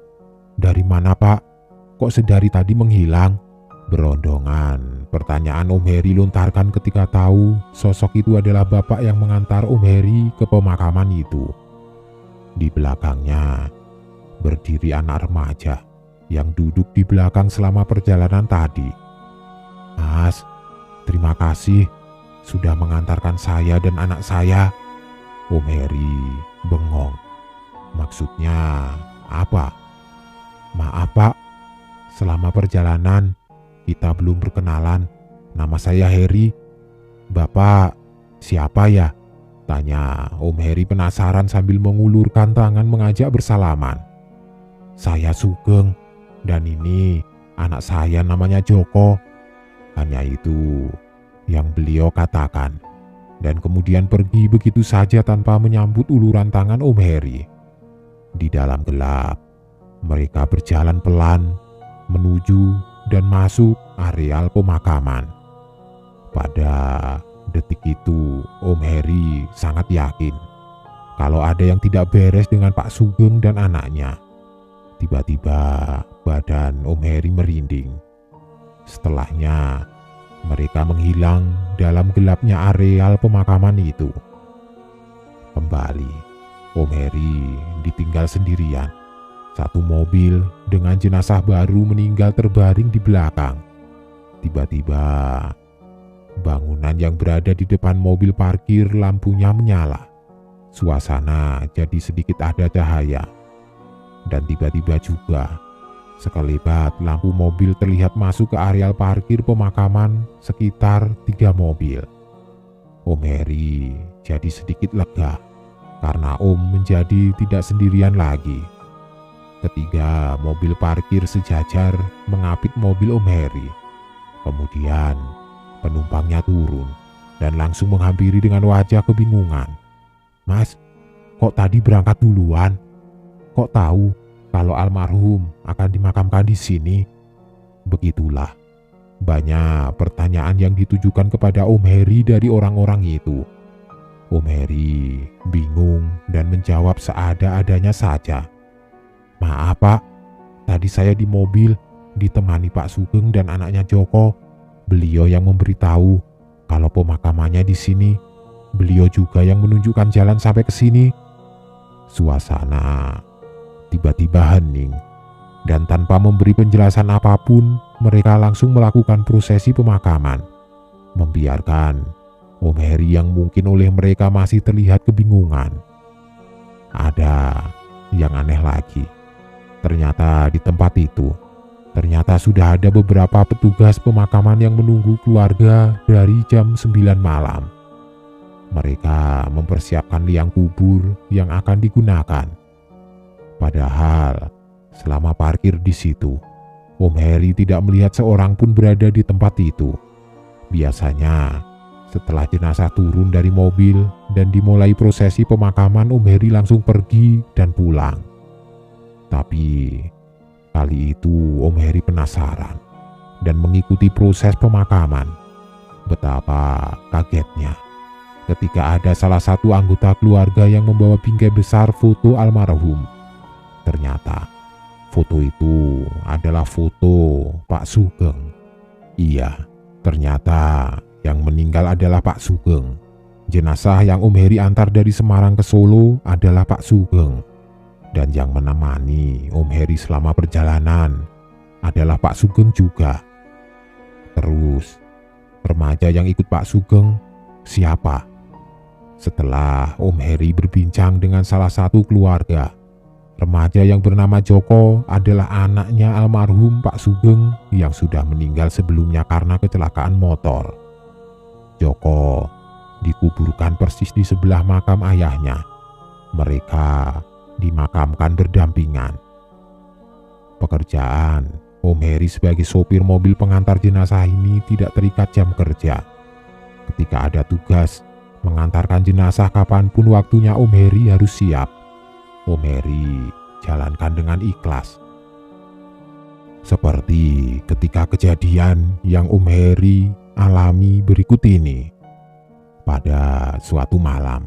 Dari mana Pak? Kok sedari tadi menghilang?" Berondongan pertanyaan Om Heri lontarkan ketika tahu sosok itu adalah bapak yang mengantar Om Heri ke pemakaman itu. Di belakangnya berdiri anak remaja yang duduk di belakang selama perjalanan tadi. "Mas, terima kasih sudah mengantarkan saya dan anak saya." Om Heri bengong. "Maksudnya apa?" "Maaf Pak, selama perjalanan kita belum berkenalan. Nama saya Heri." "Bapak siapa ya?" tanya Om Heri penasaran sambil mengulurkan tangan mengajak bersalaman. "Saya Sugeng, dan ini anak saya namanya Joko." Hanya itu yang beliau katakan, dan kemudian pergi begitu saja tanpa menyambut uluran tangan Om Heri. Di dalam gelap, mereka berjalan pelan menuju dan masuk areal pemakaman. Pada detik itu, Om Heri sangat yakin kalau ada yang tidak beres dengan Pak Sugeng dan anaknya. Tiba-tiba badan Om Heri merinding. Setelahnya, mereka menghilang dalam gelapnya areal pemakaman itu. Kembali, Om Heri ditinggal sendirian. Satu mobil dengan jenazah baru meninggal terbaring di belakang. Tiba-tiba, bangunan yang berada di depan mobil parkir lampunya menyala. Suasana jadi sedikit ada cahaya. Dan tiba-tiba juga, sekelebat lampu mobil terlihat masuk ke areal parkir pemakaman sekitar 3 mobil. Om Heri jadi sedikit lega karena Om menjadi tidak sendirian lagi. Ketiga mobil parkir sejajar mengapit mobil Om Heri. Kemudian penumpangnya turun dan langsung menghampiri dengan wajah kebingungan. "Mas, kok tadi berangkat duluan? Kok tahu kalau almarhum akan dimakamkan di sini?" Begitulah Banyak pertanyaan yang ditujukan kepada Om Heri dari orang-orang itu. Om Heri bingung dan menjawab seada-adanya saja. "Maaf Pak, tadi saya di mobil ditemani Pak Sugeng dan anaknya Joko. Beliau yang memberitahu kalau pemakamannya di sini. Beliau juga yang menunjukkan jalan sampai ke sini." Suasana tiba-tiba hening, dan tanpa memberi penjelasan apapun, mereka langsung melakukan prosesi pemakaman, membiarkan Om Heri yang mungkin oleh mereka masih terlihat kebingungan. Ada yang aneh lagi. Ternyata di tempat itu, sudah ada beberapa petugas pemakaman yang menunggu keluarga dari jam 9 malam. Mereka mempersiapkan liang kubur yang akan digunakan. Padahal selama parkir di situ, Om Heri tidak melihat seorang pun berada di tempat itu. Biasanya setelah jenazah turun dari mobil dan dimulai prosesi pemakaman, Om Heri langsung pergi dan pulang. Tapi kali itu Om Heri penasaran dan mengikuti proses pemakaman. Betapa kagetnya ketika ada salah satu anggota keluarga yang membawa bingkai besar foto almarhum. Ternyata foto itu adalah foto Pak Sugeng. Iya, ternyata yang meninggal adalah Pak Sugeng. Jenazah yang Om Heri antar dari Semarang ke Solo adalah Pak Sugeng. Dan yang menemani Om Heri selama perjalanan adalah Pak Sugeng juga. Terus, remaja yang ikut Pak Sugeng siapa? Setelah Om Heri berbincang dengan salah satu keluarga, remaja yang bernama Joko adalah anaknya almarhum Pak Sugeng yang sudah meninggal sebelumnya karena kecelakaan motor. Joko dikuburkan persis di sebelah makam ayahnya. Mereka dimakamkan berdampingan. Pekerjaan Om Heri sebagai sopir mobil pengantar jenazah ini tidak terikat jam kerja. Ketika ada tugas mengantarkan jenazah kapanpun waktunya, Om Heri harus siap. Om Heri jalankan dengan ikhlas. Seperti ketika kejadian yang Om Heri alami berikut ini. Pada suatu malam,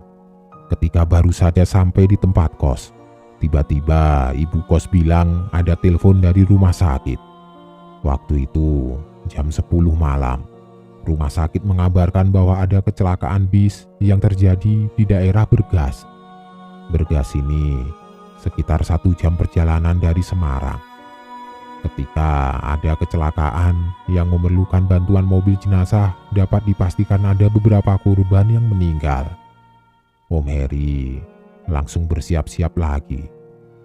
ketika baru saja sampai di tempat kos, tiba-tiba ibu kos bilang ada telepon dari rumah sakit. Waktu itu jam 10 malam. Rumah sakit mengabarkan bahwa ada kecelakaan bis yang terjadi di daerah Bergas. Bergas ini sekitar 1 jam perjalanan dari Semarang. Ketika ada kecelakaan yang memerlukan bantuan mobil jenazah, dapat dipastikan ada beberapa korban yang meninggal. Om Heri langsung bersiap-siap lagi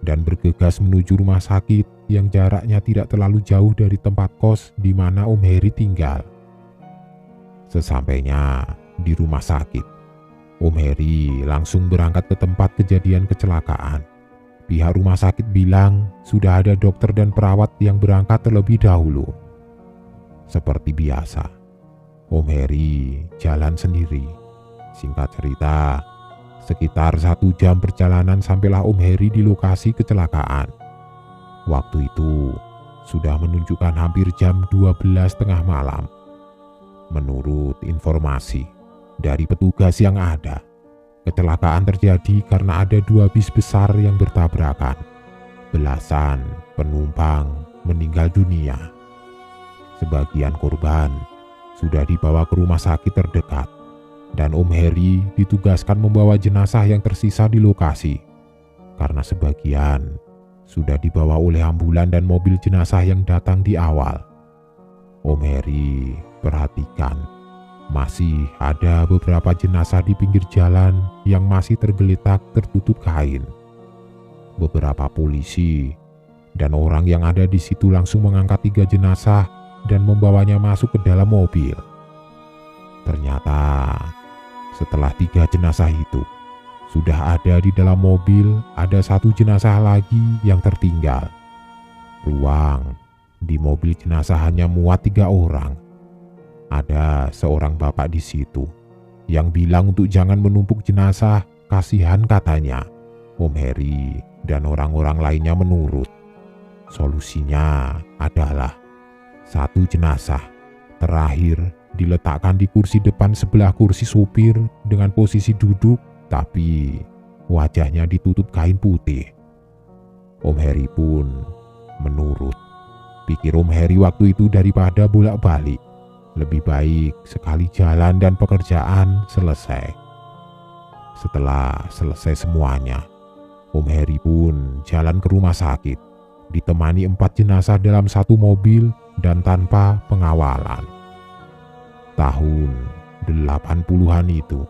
dan bergegas menuju rumah sakit yang jaraknya tidak terlalu jauh dari tempat kos di mana Om Heri tinggal. Sesampainya di rumah sakit, Om Heri langsung berangkat ke tempat kejadian kecelakaan. Pihak rumah sakit bilang sudah ada dokter dan perawat yang berangkat terlebih dahulu. Seperti biasa, Om Heri jalan sendiri. Singkat cerita, sekitar 1 jam perjalanan sampailah Om Heri di lokasi kecelakaan. Waktu itu sudah menunjukkan hampir jam 12 tengah malam. Menurut informasi dari petugas yang ada, kecelakaan terjadi karena ada 2 bis besar yang bertabrakan. Belasan penumpang meninggal dunia. Sebagian korban sudah dibawa ke rumah sakit terdekat, dan Om Heri ditugaskan membawa jenazah yang tersisa di lokasi, karena sebagian sudah dibawa oleh ambulan dan mobil jenazah yang datang di awal. Om Heri perhatikan masih ada beberapa jenazah di pinggir jalan yang masih tergeletak tertutup kain. Beberapa polisi dan orang yang ada di situ langsung mengangkat 3 jenazah dan membawanya masuk ke dalam mobil. Ternyata setelah 3 jenazah itu sudah ada di dalam mobil, ada 1 jenazah lagi yang tertinggal. Ruang di mobil jenazah hanya muat 3 orang. Ada seorang bapak di situ yang bilang untuk jangan menumpuk jenazah, kasihan katanya. Om Heri dan orang-orang lainnya menurut. Solusinya adalah 1 jenazah terakhir diletakkan di kursi depan sebelah kursi supir dengan posisi duduk, tapi wajahnya ditutup kain putih. Om Heri pun menurut. Pikir Om Heri waktu itu daripada bolak-balik, lebih baik sekali jalan dan pekerjaan selesai. Setelah selesai semuanya, Om Heri pun jalan ke rumah sakit, ditemani 4 jenazah dalam satu mobil dan tanpa pengawalan. Tahun 80-an itu,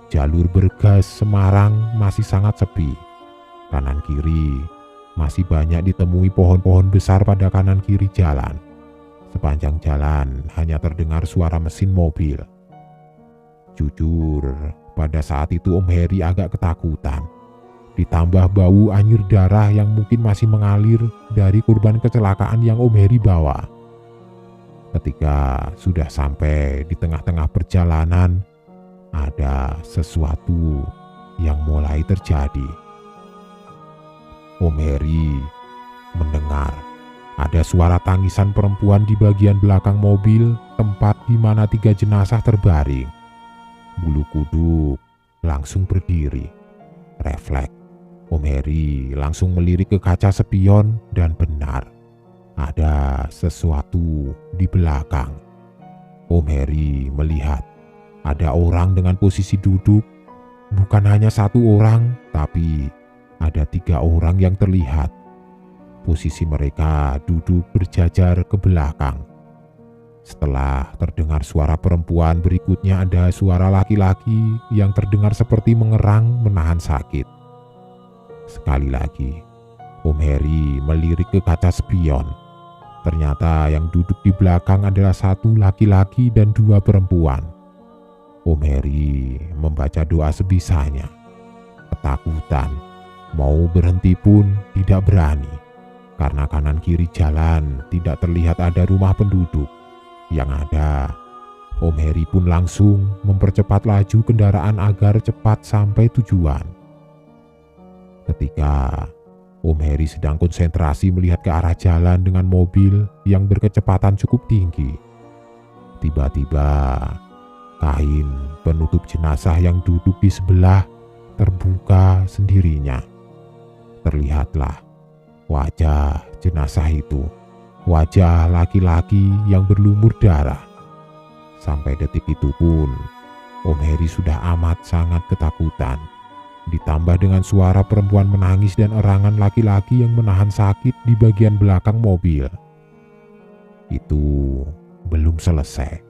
jalur bergas Semarang masih sangat sepi. Kanan kiri masih banyak ditemui pohon-pohon besar pada kanan kiri jalan. Sepanjang jalan hanya terdengar suara mesin mobil. Jujur, pada saat itu Om Heri agak ketakutan. Ditambah bau anyir darah yang mungkin masih mengalir dari korban kecelakaan yang Om Heri bawa. Ketika sudah sampai di tengah-tengah perjalanan, ada sesuatu yang mulai terjadi. Om Heri mendengar ada suara tangisan perempuan di bagian belakang mobil, tempat di mana 3 jenazah terbaring. Bulu kuduk langsung berdiri. Refleks, Om Heri langsung melirik ke kaca spion dan benar, ada sesuatu di belakang. Om Heri melihat ada orang dengan posisi duduk. Bukan hanya 1 orang, tapi ada 3 orang yang terlihat. Posisi mereka duduk berjajar ke belakang. Setelah terdengar suara perempuan, berikutnya ada suara laki-laki yang terdengar seperti mengerang menahan sakit. Sekali lagi, Om Heri melirik ke kaca spion. Ternyata yang duduk di belakang adalah 1 laki-laki dan 2 perempuan. Om Heri membaca doa sebisanya. Ketakutan, mau berhenti pun tidak berani. Karena kanan kiri jalan tidak terlihat ada rumah penduduk. Yang ada, Om Heri pun langsung mempercepat laju kendaraan agar cepat sampai tujuan. Ketika Om Heri sedang konsentrasi melihat ke arah jalan dengan mobil yang berkecepatan cukup tinggi, tiba-tiba kain penutup jenazah yang duduk di sebelah terbuka sendirinya. Terlihatlah wajah jenazah itu, wajah laki-laki yang berlumur darah. Sampai detik itu pun, Om Heri sudah amat sangat ketakutan. Ditambah dengan suara perempuan menangis dan erangan laki-laki yang menahan sakit di bagian belakang mobil. Itu belum selesai.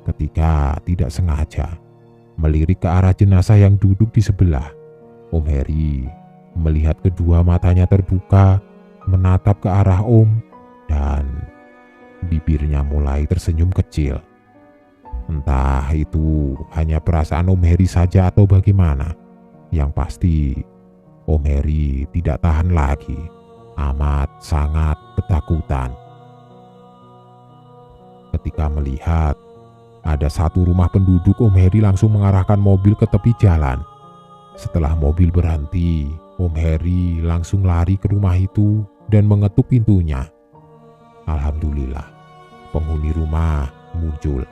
Ketika tidak sengaja melirik ke arah jenazah yang duduk di sebelah, Om Heri melihat kedua matanya terbuka, menatap ke arah Om, dan bibirnya mulai tersenyum kecil. Entah itu hanya perasaan Om Heri saja atau bagaimana. Yang pasti, Om Heri tidak tahan lagi, amat sangat ketakutan. Ketika melihat ada 1 rumah penduduk, Om Heri langsung mengarahkan mobil ke tepi jalan. Setelah mobil berhenti, Om Heri langsung lari ke rumah itu dan mengetuk pintunya. Alhamdulillah, penghuni rumah muncul.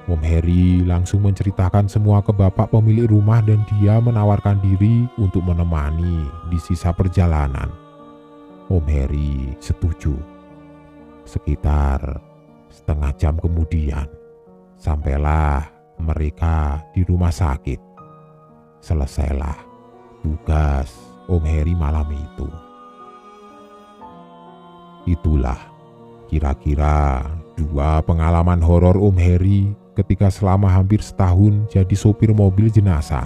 Om Heri langsung menceritakan semua ke bapak pemilik rumah dan dia menawarkan diri untuk menemani di sisa perjalanan. Om Heri setuju. Sekitar setengah jam kemudian, sampailah mereka di rumah sakit. Selesailah tugas Om Heri malam itu. Itulah kira-kira 2 pengalaman horor Om Heri ketika selama hampir setahun jadi sopir mobil jenazah.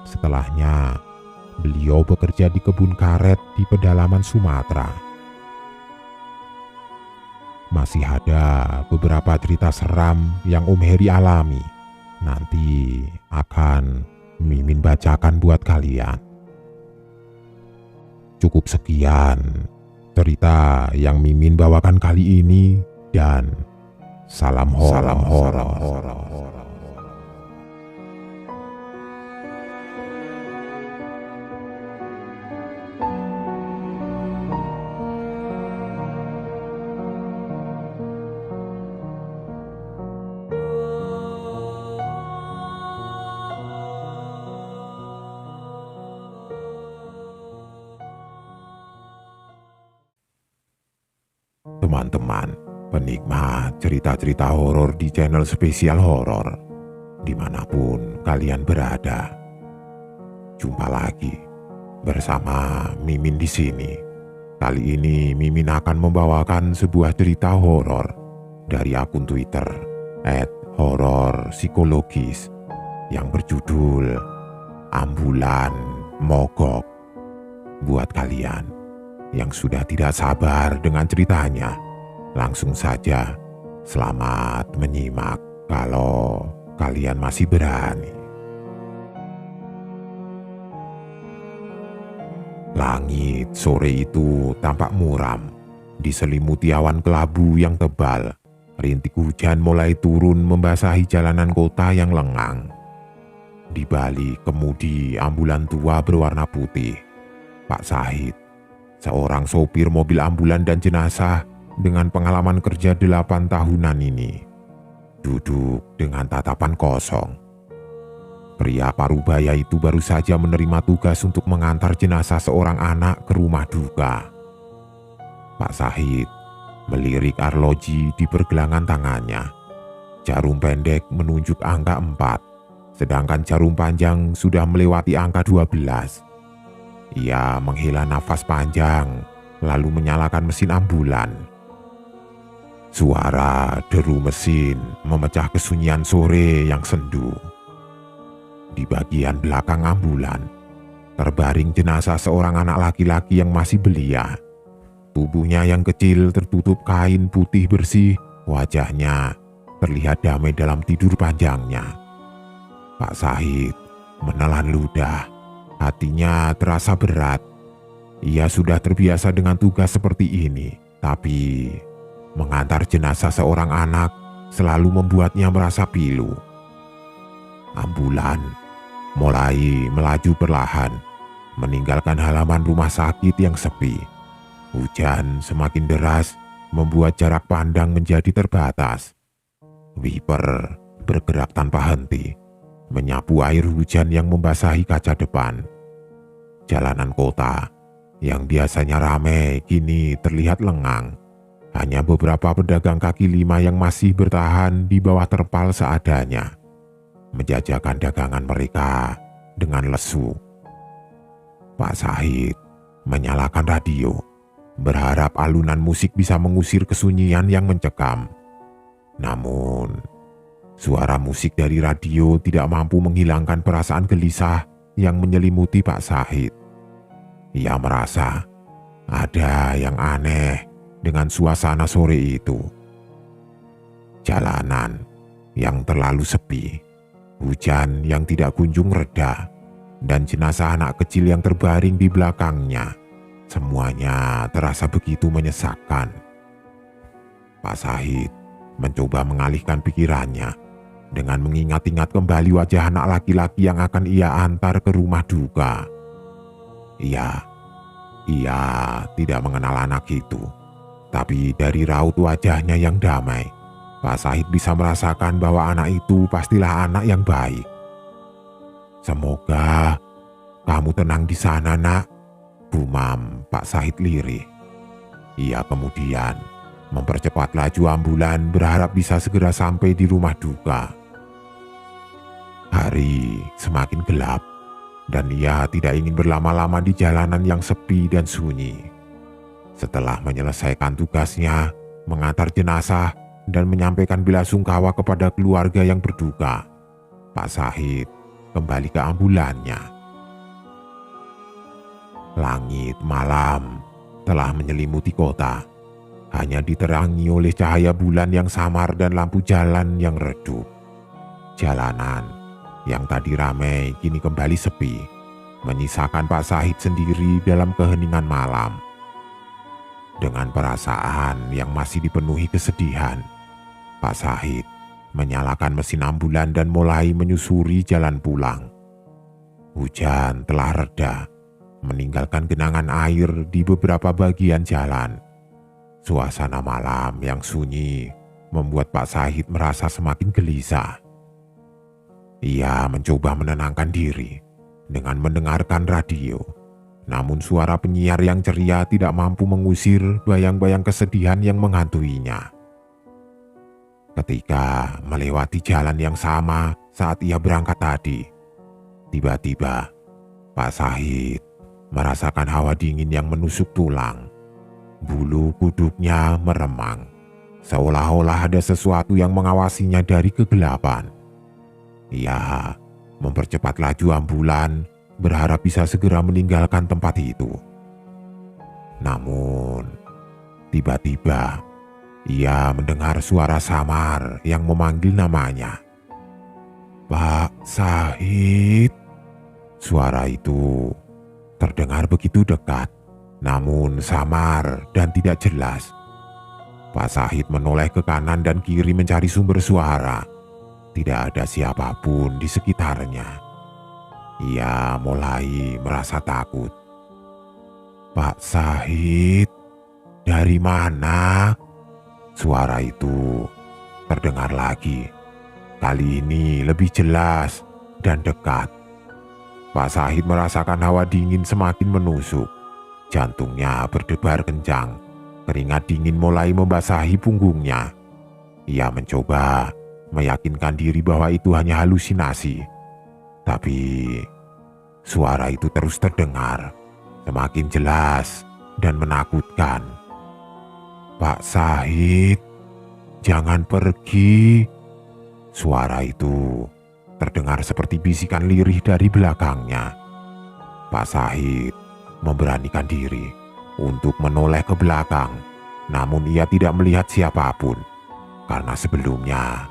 Setelahnya, beliau bekerja di kebun karet di pedalaman Sumatera. Masih ada beberapa cerita seram yang Om Heri alami. Nanti akan Mimin bacakan buat kalian. Cukup sekian cerita yang Mimin bawakan kali ini, dan salam horor. teman-teman penikmat cerita-cerita horor di channel spesial horor dimanapun kalian berada. Jumpa lagi bersama Mimin di sini. Kali ini Mimin akan membawakan sebuah cerita horor dari akun Twitter @hororpsikologis yang berjudul Ambulan Mogok. Buat kalian yang sudah tidak sabar dengan ceritanya, langsung saja selamat menyimak kalau kalian masih berani. Langit sore itu tampak muram, diselimuti awan kelabu yang tebal. Rintik hujan mulai turun membasahi jalanan kota yang lengang. Di balik kemudi ambulan tua berwarna putih, Pak Sahid, seorang sopir mobil ambulan dan jenazah dengan pengalaman kerja 8 tahunan ini, duduk dengan tatapan kosong. Pria parubaya itu baru saja menerima tugas untuk mengantar jenazah seorang anak ke rumah duka. Pak Sahid melirik arloji di pergelangan tangannya. Jarum pendek menunjuk angka 4, sedangkan jarum panjang sudah melewati angka 12. Ia menghela nafas panjang, lalu menyalakan mesin ambulan. Suara deru mesin memecah kesunyian sore yang sendu. Di bagian belakang ambulan, terbaring jenazah seorang anak laki-laki yang masih belia. Tubuhnya yang kecil tertutup kain putih bersih, wajahnya terlihat damai dalam tidur panjangnya. Pak Sahid menelan ludah. Hatinya terasa berat. Ia sudah terbiasa dengan tugas seperti ini, tapi mengantar jenazah seorang anak selalu membuatnya merasa pilu. Ambulan mulai melaju perlahan, meninggalkan halaman rumah sakit yang sepi. Hujan semakin deras, membuat jarak pandang menjadi terbatas. Wiper bergerak tanpa henti, menyapu air hujan yang membasahi kaca depan. Jalanan kota yang biasanya ramai kini terlihat lengang. Hanya beberapa pedagang kaki lima yang masih bertahan di bawah terpal seadanya, menjajakan dagangan mereka dengan lesu. Pak Sahid menyalakan radio, berharap alunan musik bisa mengusir kesunyian yang mencekam. Namun suara musik dari radio tidak mampu menghilangkan perasaan gelisah yang menyelimuti Pak Sahid. Ia merasa ada yang aneh dengan suasana sore itu. Jalanan yang terlalu sepi, hujan yang tidak kunjung reda, dan jenazah anak kecil yang terbaring di belakangnya. Semuanya terasa begitu menyesakkan. Pak Sahid mencoba mengalihkan pikirannya dengan mengingat-ingat kembali wajah anak laki-laki yang akan ia antar ke rumah duka. Ia tidak mengenal anak itu, tapi dari raut wajahnya yang damai, Pak Sahid bisa merasakan bahwa anak itu pastilah anak yang baik. "Semoga kamu tenang di sana, Nak," gumam Pak Sahid lirih. Ia kemudian mempercepat laju ambulan berharap bisa segera sampai di rumah duka. Hari semakin gelap dan ia tidak ingin berlama-lama di jalanan yang sepi dan sunyi. Setelah menyelesaikan tugasnya, mengantar jenazah dan menyampaikan belasungkawa kepada keluarga yang berduka, Pak Sahid kembali ke ambulannya. Langit malam telah menyelimuti kota, hanya diterangi oleh cahaya bulan yang samar dan lampu jalan yang redup. Jalanan yang tadi ramai kini kembali sepi, menyisakan Pak Sahid sendiri dalam keheningan malam. Dengan perasaan yang masih dipenuhi kesedihan, Pak Sahid menyalakan mesin ambulan dan mulai menyusuri jalan pulang. Hujan telah reda, meninggalkan genangan air di beberapa bagian jalan. Suasana malam yang sunyi membuat Pak Sahid merasa semakin gelisah. Ia mencoba menenangkan diri dengan mendengarkan radio. Namun suara penyiar yang ceria tidak mampu mengusir bayang-bayang kesedihan yang menghantuinya. Ketika melewati jalan yang sama saat ia berangkat tadi, tiba-tiba Pak Syahid merasakan hawa dingin yang menusuk tulang. Bulu kuduknya meremang, seolah-olah ada sesuatu yang mengawasinya dari kegelapan. Ia mempercepat laju ambulan, berharap bisa segera meninggalkan tempat itu. Namun, tiba-tiba ia mendengar suara samar yang memanggil namanya. "Pak Syahid." Suara itu terdengar begitu dekat, namun samar dan tidak jelas. Pak Syahid menoleh ke kanan dan kiri mencari sumber suara. Tidak ada siapapun di sekitarnya. Ia mulai merasa takut. "Pak Syahid, dari mana?" Suara itu terdengar lagi. Kali ini lebih jelas dan dekat. Pak Syahid merasakan hawa dingin semakin menusuk. Jantungnya berdebar kencang. Keringat dingin mulai membasahi punggungnya. Ia mencoba meyakinkan diri bahwa itu hanya halusinasi. Tapi suara itu terus terdengar, semakin jelas dan menakutkan. "Pak Syahid, jangan pergi." Suara itu terdengar seperti bisikan lirih dari belakangnya. Pak Syahid memberanikan diri untuk menoleh ke belakang, namun ia tidak melihat siapapun, karena sebelumnya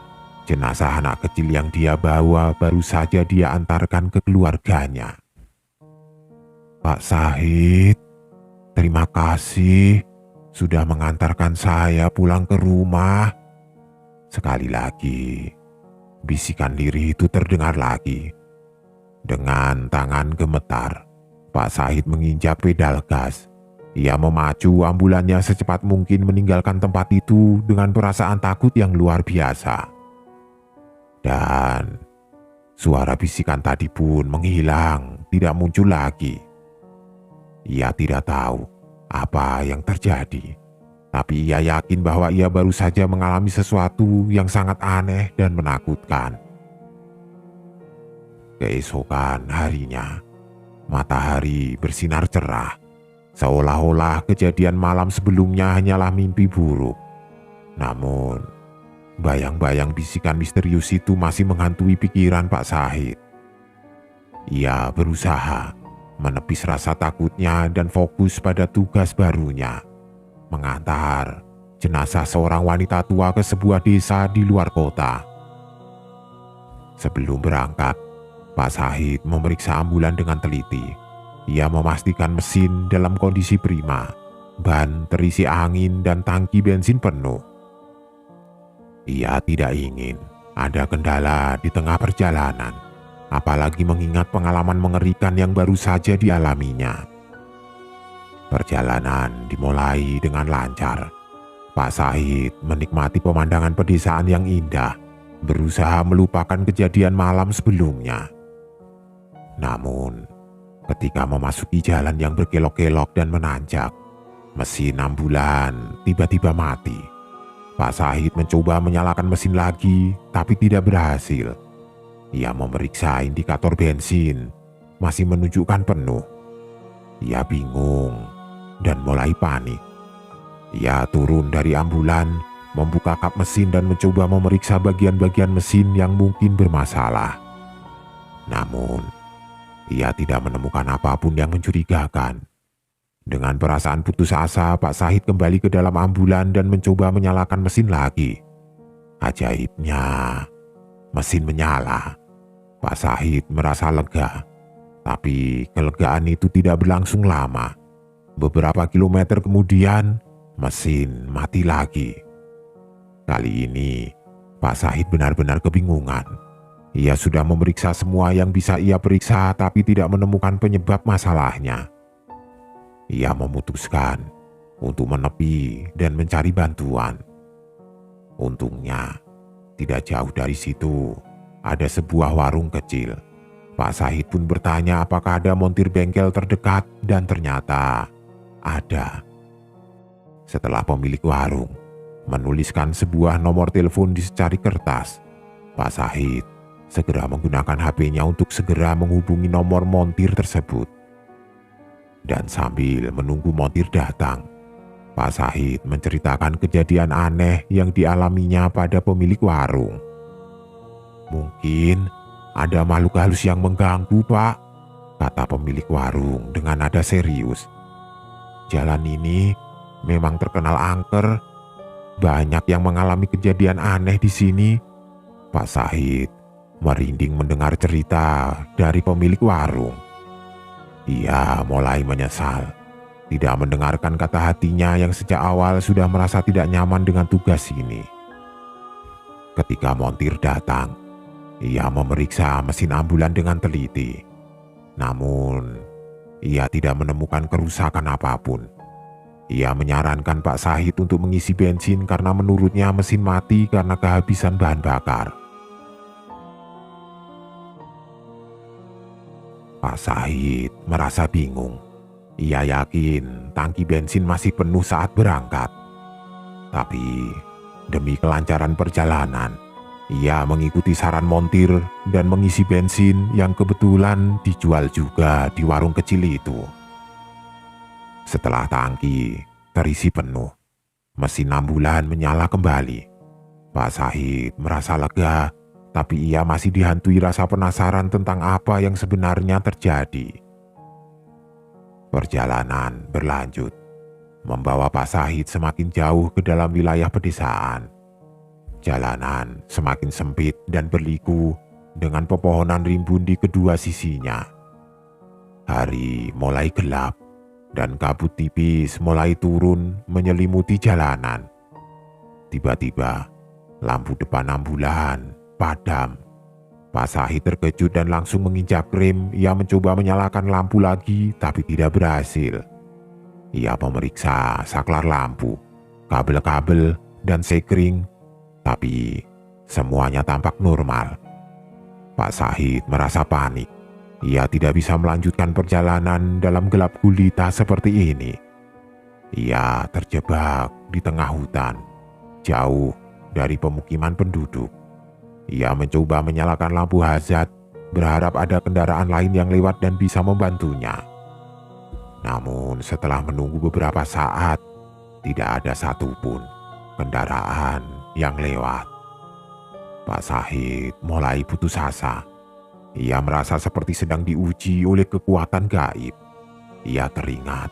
jenazah anak kecil yang dia bawa baru saja dia antarkan ke keluarganya. "Pak Syahid, terima kasih sudah mengantarkan saya pulang ke rumah." Sekali lagi, bisikan lirih itu terdengar lagi. Dengan tangan gemetar, Pak Syahid menginjak pedal gas. Ia memacu ambulannya secepat mungkin meninggalkan tempat itu dengan perasaan takut yang luar biasa. Dan suara bisikan tadi pun menghilang, tidak muncul lagi. Ia tidak tahu apa yang terjadi, tapi ia yakin bahwa ia baru saja mengalami sesuatu yang sangat aneh dan menakutkan. Keesokan harinya, matahari bersinar cerah, seolah-olah kejadian malam sebelumnya hanyalah mimpi buruk. Namun, bayang-bayang bisikan misterius itu masih menghantui pikiran Pak Syahid. Ia berusaha menepis rasa takutnya dan fokus pada tugas barunya, mengantar jenazah seorang wanita tua ke sebuah desa di luar kota. Sebelum berangkat, Pak Syahid memeriksa ambulan dengan teliti. Ia memastikan mesin dalam kondisi prima, ban terisi angin dan tangki bensin penuh. Ia tidak ingin ada kendala di tengah perjalanan, apalagi mengingat pengalaman mengerikan yang baru saja dialaminya. Perjalanan dimulai dengan lancar. Pak Syahid menikmati pemandangan pedesaan yang indah, berusaha melupakan kejadian malam sebelumnya. Namun, ketika memasuki jalan yang berkelok-kelok dan menanjak, mesin ambulan tiba-tiba mati. Pak Syahid mencoba menyalakan mesin lagi, tapi tidak berhasil. Ia memeriksa indikator bensin, masih menunjukkan penuh. Ia bingung dan mulai panik. Ia turun dari ambulan, membuka kap mesin dan mencoba memeriksa bagian-bagian mesin yang mungkin bermasalah. Namun, ia tidak menemukan apapun yang mencurigakan. Dengan perasaan putus asa, Pak Syahid kembali ke dalam ambulan dan mencoba menyalakan mesin lagi. Ajaibnya, mesin menyala. Pak Syahid merasa lega, tapi kelegaan itu tidak berlangsung lama. Beberapa kilometer kemudian, mesin mati lagi. Kali ini, Pak Syahid benar-benar kebingungan. Ia sudah memeriksa semua yang bisa ia periksa, tapi tidak menemukan penyebab masalahnya. Ia memutuskan untuk menepi dan mencari bantuan. Untungnya, tidak jauh dari situ ada sebuah warung kecil. Pak Sahid pun bertanya apakah ada montir bengkel terdekat dan ternyata ada. Setelah pemilik warung menuliskan sebuah nomor telepon di secari kertas, Pak Sahid segera menggunakan HP-nya untuk segera menghubungi nomor montir tersebut. Dan sambil menunggu montir datang, Pak Sahid menceritakan kejadian aneh yang dialaminya pada pemilik warung. "Mungkin ada makhluk halus yang mengganggu, Pak," kata pemilik warung dengan nada serius. "Jalan ini memang terkenal angker. Banyak yang mengalami kejadian aneh di sini." Pak Sahid merinding mendengar cerita dari pemilik warung. Ia mulai menyesal tidak mendengarkan kata hatinya yang sejak awal sudah merasa tidak nyaman dengan tugas ini. Ketika montir datang, ia memeriksa mesin ambulan dengan teliti. Namun, ia tidak menemukan kerusakan apapun. Ia menyarankan Pak Sahid untuk mengisi bensin karena menurutnya mesin mati karena kehabisan bahan bakar. Pak Sahid merasa bingung. Ia yakin tangki bensin masih penuh saat berangkat. Tapi demi kelancaran perjalanan, ia mengikuti saran montir dan mengisi bensin yang kebetulan dijual juga di warung kecil itu. Setelah tangki terisi penuh, mesin ambulan menyala kembali. Pak Sahid merasa lega, tapi ia masih dihantui rasa penasaran tentang apa yang sebenarnya terjadi. Perjalanan berlanjut, membawa Pak Sahid semakin jauh ke dalam wilayah pedesaan. Jalanan semakin sempit dan berliku dengan pepohonan rimbun di kedua sisinya. Hari mulai gelap dan kabut tipis mulai turun menyelimuti jalanan. Tiba-tiba, lampu depan ambulan padam. Pak Sahid terkejut dan langsung menginjak rem. Ia mencoba menyalakan lampu lagi tapi tidak berhasil. Ia memeriksa saklar lampu, kabel-kabel, dan sekring, tapi semuanya tampak normal. Pak Sahid merasa panik. Ia tidak bisa melanjutkan perjalanan dalam gelap gulita seperti ini. Ia terjebak di tengah hutan, jauh dari pemukiman penduduk. Ia mencoba menyalakan lampu hazard, berharap ada kendaraan lain yang lewat dan bisa membantunya. Namun setelah menunggu beberapa saat, tidak ada satupun kendaraan yang lewat. Pak Sahid mulai putus asa. Ia merasa seperti sedang diuji oleh kekuatan gaib. Ia teringat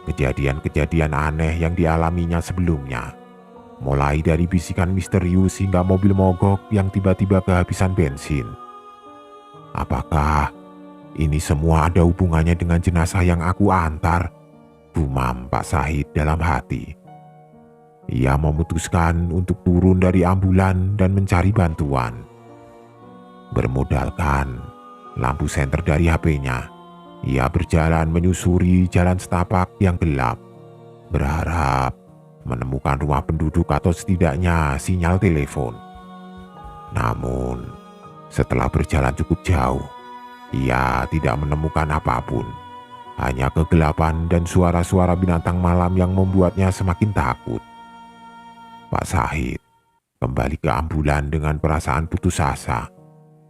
kejadian-kejadian aneh yang dialaminya sebelumnya. Mulai dari bisikan misterius hingga mobil mogok yang tiba-tiba kehabisan bensin. Apakah ini semua ada hubungannya dengan jenazah yang aku antar? Gumam Pak Sahid dalam hati. Ia memutuskan untuk turun dari ambulan dan mencari bantuan. Bermodalkan lampu senter dari HP-nya, ia berjalan menyusuri jalan setapak yang gelap, berharap menemukan rumah penduduk atau setidaknya sinyal telepon. Namun, setelah berjalan cukup jauh, ia tidak menemukan apapun. Hanya kegelapan dan suara-suara binatang malam yang membuatnya semakin takut. Pak Sahid kembali ke ambulan dengan perasaan putus asa.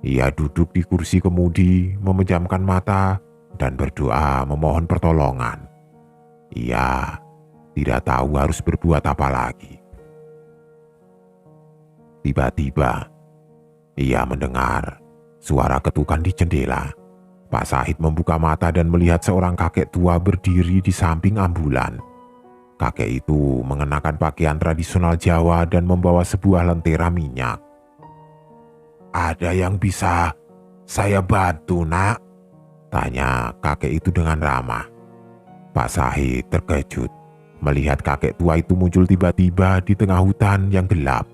Ia duduk di kursi kemudi, memejamkan mata, dan berdoa memohon pertolongan. Ia tidak tahu harus berbuat apa lagi. Tiba-tiba, ia mendengar suara ketukan di jendela. Pak Sahid membuka mata dan melihat seorang kakek tua berdiri di samping ambulan. Kakek itu mengenakan pakaian tradisional Jawa dan membawa sebuah lentera minyak. "Ada yang bisa saya bantu, Nak?" tanya kakek itu dengan ramah. Pak Sahid terkejut melihat kakek tua itu muncul tiba-tiba di tengah hutan yang gelap.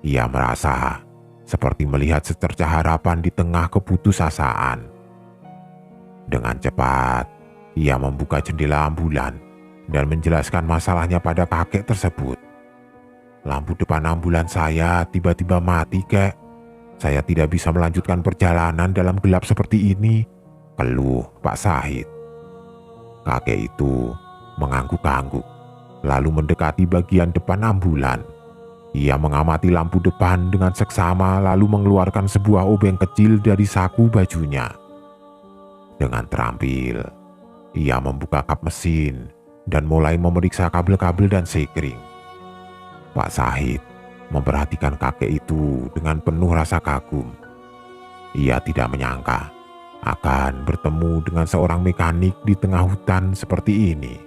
Ia merasa seperti melihat secercah harapan di tengah keputusasaan. Dengan cepat, ia membuka jendela ambulan dan menjelaskan masalahnya pada kakek tersebut. "Lampu depan ambulan saya tiba-tiba mati, Kek. Saya tidak bisa melanjutkan perjalanan dalam gelap seperti ini, keluh Pak Sahid. Kakek itu mengangguk-angguk, lalu mendekati bagian depan ambulan. Ia mengamati lampu depan dengan seksama lalu mengeluarkan sebuah obeng kecil dari saku bajunya. Dengan terampil, ia membuka kap mesin dan mulai memeriksa kabel-kabel dan sekring. Pak Sahid memperhatikan kakek itu dengan penuh rasa kagum. Ia tidak menyangka akan bertemu dengan seorang mekanik di tengah hutan seperti ini.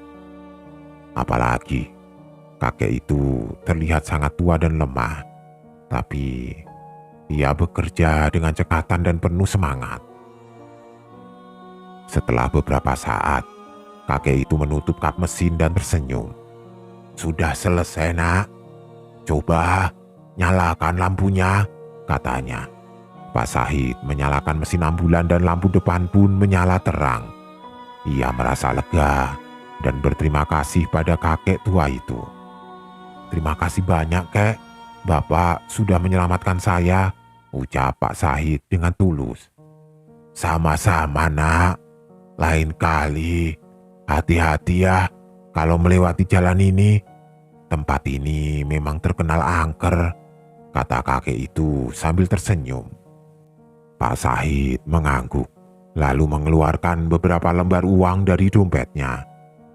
Apalagi kakek itu terlihat sangat tua dan lemah, tapi ia bekerja dengan cekatan dan penuh semangat. Setelah beberapa saat, kakek itu menutup kap mesin dan tersenyum. "Sudah selesai, Nak. Coba nyalakan lampunya," katanya. Pak Sahid menyalakan mesin ambulan dan lampu depan pun menyala terang. Ia merasa lega dan berterima kasih pada kakek tua itu. "Terima kasih banyak, Kek. Bapak sudah menyelamatkan saya," ucap Pak Sahid dengan tulus. "Sama-sama, Nak. Lain kali, hati-hati ya kalau melewati jalan ini. Tempat ini memang terkenal angker," kata kakek itu sambil tersenyum. Pak Sahid mengangguk, lalu mengeluarkan beberapa lembar uang dari dompetnya.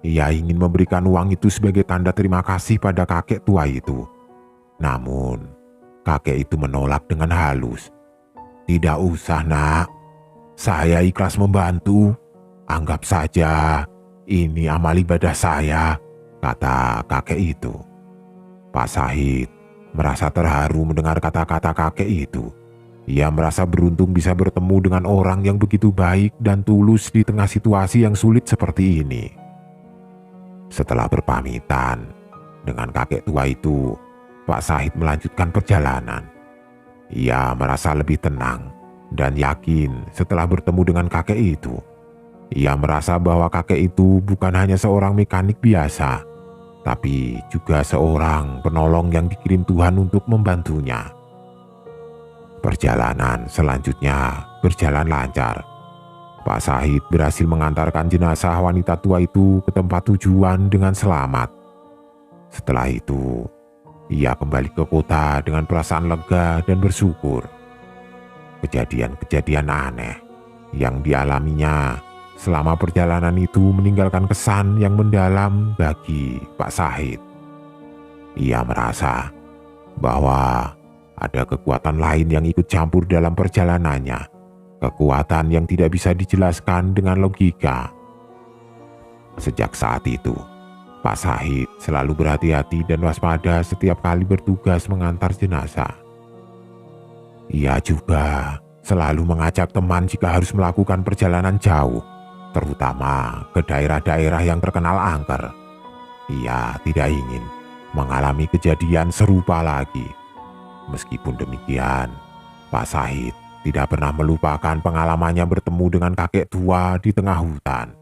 Ia ingin memberikan uang itu sebagai tanda terima kasih pada kakek tua itu. Namun, kakek itu menolak dengan halus. "Tidak usah, Nak. Saya ikhlas membantu. Anggap saja ini amal ibadah saya," kata kakek itu. Pak Sahid merasa terharu mendengar kata-kata kakek itu. Ia merasa beruntung bisa bertemu dengan orang yang begitu baik dan tulus di tengah situasi yang sulit seperti ini. Setelah berpamitan dengan kakek tua itu, Pak Sahid melanjutkan perjalanan. Ia merasa lebih tenang dan yakin setelah bertemu dengan kakek itu. Ia merasa bahwa kakek itu bukan hanya seorang mekanik biasa, tapi juga seorang penolong yang dikirim Tuhan untuk membantunya. Perjalanan selanjutnya berjalan lancar. Pak Sahid berhasil mengantarkan jenazah wanita tua itu ke tempat tujuan dengan selamat. Setelah itu, ia kembali ke kota dengan perasaan lega dan bersyukur. Kejadian-kejadian aneh yang dialaminya selama perjalanan itu meninggalkan kesan yang mendalam bagi Pak Sahid. Ia merasa bahwa ada kekuatan lain yang ikut campur dalam perjalanannya, kekuatan yang tidak bisa dijelaskan dengan logika. Sejak saat itu, Pak Sahid selalu berhati-hati dan waspada setiap kali bertugas mengantar jenazah. Ia juga selalu mengajak teman jika harus melakukan perjalanan jauh, terutama ke daerah-daerah yang terkenal angker. Ia tidak ingin mengalami kejadian serupa lagi. Meskipun demikian, Pak Sahid tidak pernah melupakan pengalamannya bertemu dengan kakek tua di tengah hutan.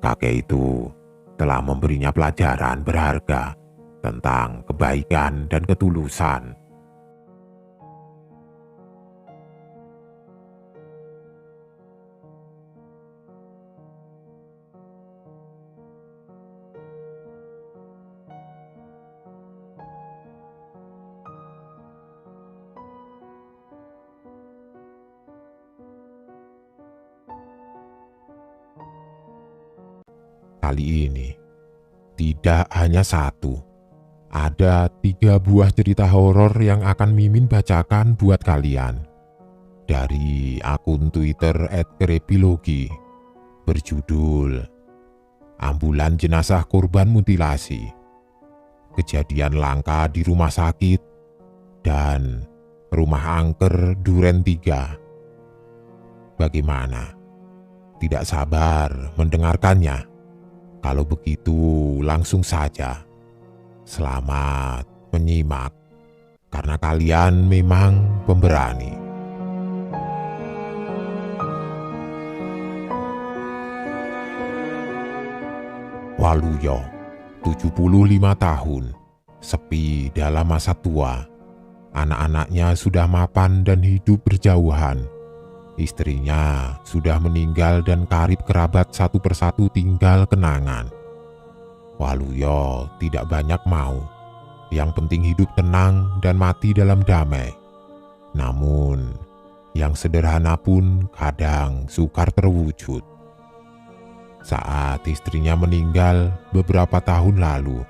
Kakek itu telah memberinya pelajaran berharga tentang kebaikan dan ketulusan. Kali ini, tidak hanya satu, ada 3 buah cerita horor yang akan Mimin bacakan buat kalian. Dari akun Twitter @kerepilogi, berjudul Ambulan Jenazah Korban Mutilasi, Kejadian Langka di Rumah Sakit, dan Rumah Angker Duren 3. Bagaimana? Tidak sabar mendengarkannya? Kalau begitu langsung saja. Selamat menyimak, karena kalian memang pemberani. Waluyo, 75 tahun, sepi dalam masa tua. Anak-anaknya sudah mapan dan hidup berjauhan. Istrinya sudah meninggal dan karib kerabat satu persatu tinggal kenangan. Waluyo tidak banyak mau. Yang penting hidup tenang dan mati dalam damai. Namun, yang sederhana pun kadang sukar terwujud. Saat istrinya meninggal beberapa tahun lalu,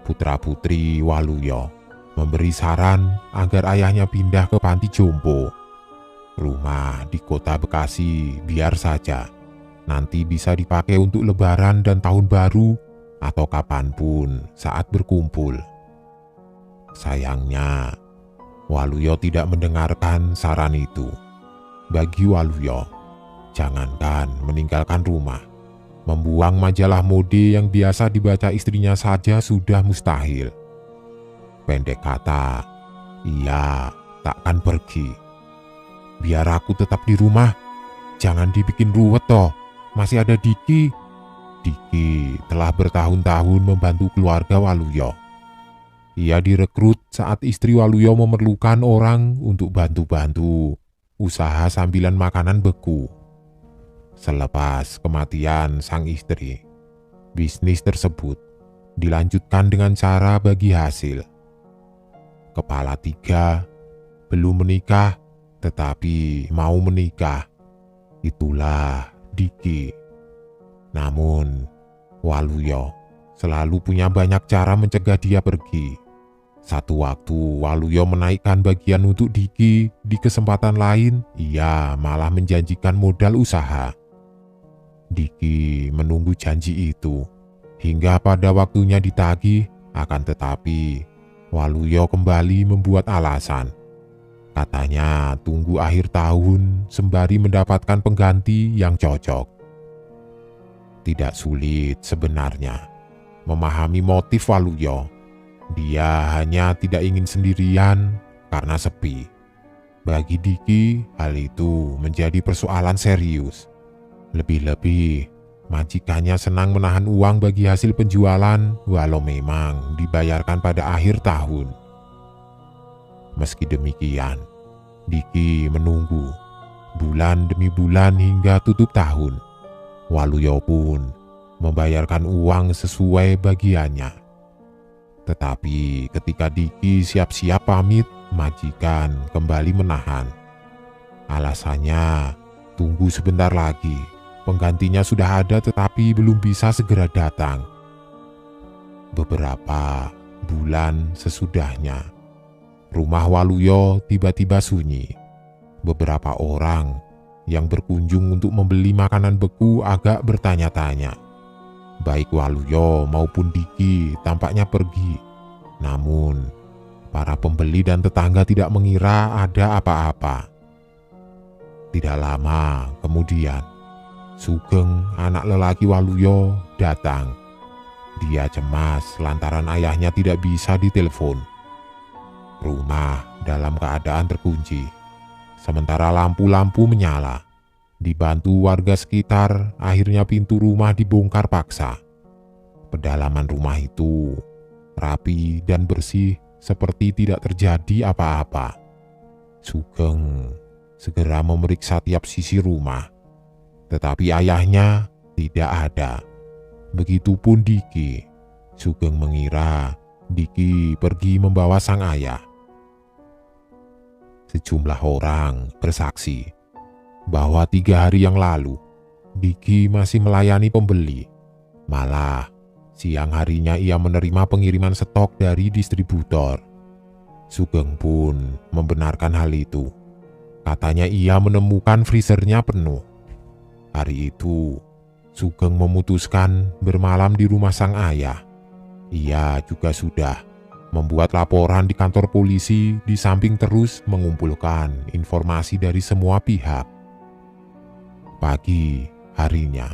putra-putri Waluyo memberi saran agar ayahnya pindah ke panti jompo. Rumah di kota Bekasi biar saja, nanti bisa dipakai untuk lebaran dan tahun baru atau kapanpun saat berkumpul. Sayangnya, Waluyo tidak mendengarkan saran itu. Bagi Waluyo, jangankan meninggalkan rumah, membuang majalah mode yang biasa dibaca istrinya saja sudah mustahil. Pendek kata, ia takkan pergi. Biar aku tetap di rumah, jangan dibikin ruwet toh, masih ada Diki. Diki telah bertahun-tahun membantu keluarga Waluyo. Ia direkrut saat istri Waluyo memerlukan orang untuk bantu-bantu usaha sambilan makanan beku. Selepas kematian sang istri, bisnis tersebut dilanjutkan dengan cara bagi hasil. Kepala tiga, belum menikah tetapi mau menikah. Itulah Diki. Namun, Waluyo selalu punya banyak cara mencegah dia pergi. Satu waktu Waluyo menaikkan bagian untuk Diki, di kesempatan lain ia malah menjanjikan modal usaha. Diki menunggu janji itu hingga pada waktunya ditagih, akan tetapi Waluyo kembali membuat alasan. Katanya tunggu akhir tahun sembari mendapatkan pengganti yang cocok. Tidak sulit sebenarnya memahami motif Waluyo. Dia hanya tidak ingin sendirian karena sepi. Bagi Diki, hal itu menjadi persoalan serius. Lebih-lebih, majikannya senang menahan uang bagi hasil penjualan walau memang dibayarkan pada akhir tahun. Meski demikian, Diki menunggu bulan demi bulan hingga tutup tahun. Waluyo pun membayarkan uang sesuai bagiannya. Tetapi ketika Diki siap-siap pamit, majikan kembali menahan. Alasannya, tunggu sebentar lagi, penggantinya sudah ada tetapi belum bisa segera datang. Beberapa bulan sesudahnya, rumah Waluyo tiba-tiba sunyi. Beberapa orang yang berkunjung untuk membeli makanan beku agak bertanya-tanya. Baik Waluyo maupun Diki tampaknya pergi. Namun, para pembeli dan tetangga tidak mengira ada apa-apa. Tidak lama kemudian, Sugeng, anak lelaki Waluyo, datang. Dia cemas lantaran ayahnya tidak bisa ditelepon. Rumah dalam keadaan terkunci, sementara lampu-lampu menyala. Dibantu warga sekitar, akhirnya pintu rumah dibongkar paksa. Pedalaman rumah itu rapi dan bersih seperti tidak terjadi apa-apa. Sugeng segera memeriksa tiap sisi rumah, tetapi ayahnya tidak ada. Begitupun Diki. Sugeng mengira Diki pergi membawa sang ayah. Sejumlah orang bersaksi bahwa 3 hari yang lalu Diki masih melayani pembeli. Malah siang harinya ia menerima pengiriman stok dari distributor. Sugeng pun membenarkan hal itu. Katanya ia menemukan freezernya penuh. Hari itu Sugeng memutuskan bermalam di rumah sang ayah. Ia juga sudah membuat laporan di kantor polisi, di samping terus mengumpulkan informasi dari semua pihak. Pagi harinya,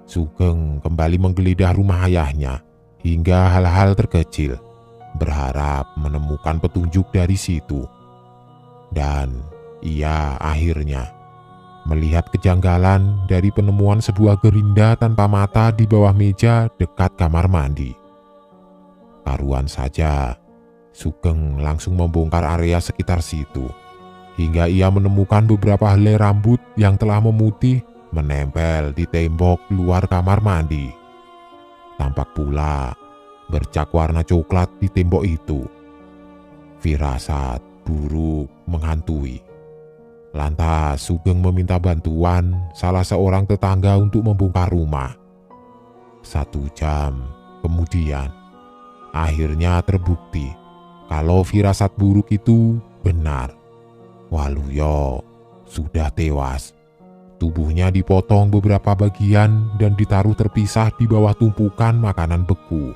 Sugeng kembali menggeledah rumah ayahnya hingga hal-hal terkecil, berharap menemukan petunjuk dari situ. Dan ia akhirnya melihat kejanggalan dari penemuan sebuah gerinda tanpa mata di bawah meja dekat kamar mandi. Karuan saja, Sugeng langsung membongkar area sekitar situ, hingga ia menemukan beberapa helai rambut yang telah memutih menempel di tembok luar kamar mandi. Tampak pula bercak warna coklat di tembok itu. Firasat buruk menghantui. Lantas Sugeng meminta bantuan salah seorang tetangga untuk membongkar rumah. 1 jam kemudian, akhirnya terbukti kalau firasat buruk itu benar. Waluyo sudah tewas. Tubuhnya dipotong beberapa bagian dan ditaruh terpisah di bawah tumpukan makanan beku.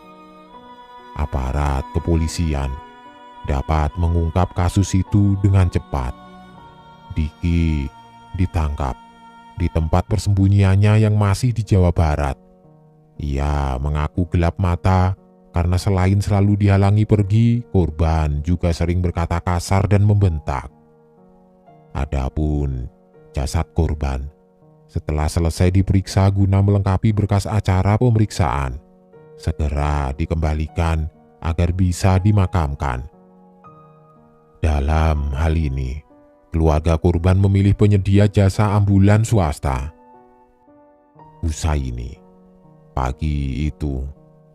Aparat kepolisian dapat mengungkap kasus itu dengan cepat. Diki ditangkap di tempat persembunyiannya yang masih di Jawa Barat. Ia mengaku gelap mata karena selain selalu dihalangi pergi, korban juga sering berkata kasar dan membentak. Adapun jasad korban, setelah selesai diperiksa guna melengkapi berkas acara pemeriksaan, segera dikembalikan agar bisa dimakamkan. Dalam hal ini, keluarga korban memilih penyedia jasa ambulan swasta. Usai ini, pagi itu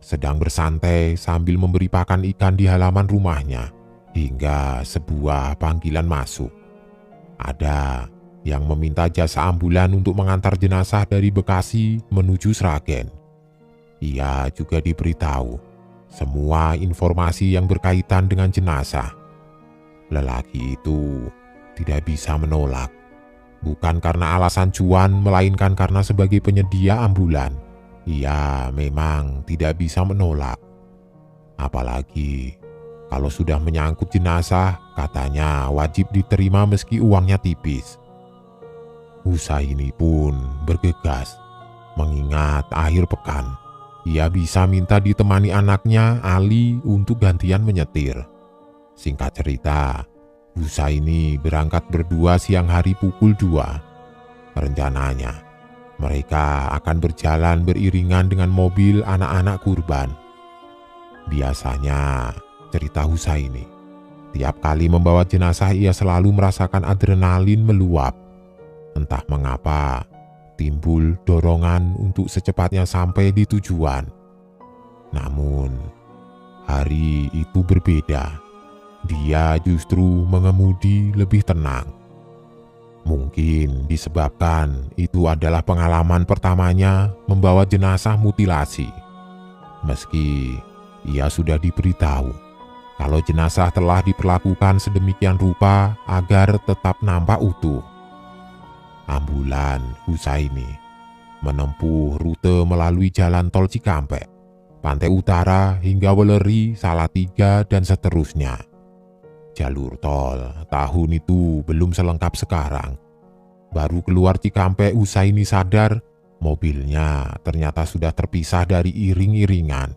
sedang bersantai sambil memberi pakan ikan di halaman rumahnya, hingga sebuah panggilan masuk. Ada yang meminta jasa ambulan untuk mengantar jenazah dari Bekasi menuju Sragen. Ia juga diberitahu semua informasi yang berkaitan dengan jenazah. Lelaki itu tidak bisa menolak, bukan karena alasan cuan, melainkan karena sebagai penyedia ambulan. Ia memang tidak bisa menolak. Apalagi kalau sudah menyangkut jenazah, katanya wajib diterima meski uangnya tipis. Usai ini pun bergegas, mengingat akhir pekan. Ia bisa minta ditemani anaknya Ali untuk gantian menyetir. Singkat cerita, usai ini berangkat berdua siang hari pukul 2. Rencananya mereka akan berjalan beriringan dengan mobil anak-anak kurban. Biasanya, cerita Husaini, tiap kali membawa jenazah ia selalu merasakan adrenalin meluap. Entah mengapa, timbul dorongan untuk secepatnya sampai di tujuan. Namun, hari itu berbeda. Dia justru mengemudi lebih tenang. Mungkin disebabkan itu adalah pengalaman pertamanya membawa jenazah mutilasi. Meski ia sudah diberitahu kalau jenazah telah diperlakukan sedemikian rupa agar tetap nampak utuh. Ambulan Husaini menempuh rute melalui jalan tol Cikampek, Pantai Utara hingga Weleri, Salatiga, dan seterusnya. Jalur tol tahun itu belum selengkap sekarang. Baru keluar Cikampek, Husaini sadar mobilnya ternyata sudah terpisah dari iring-iringan.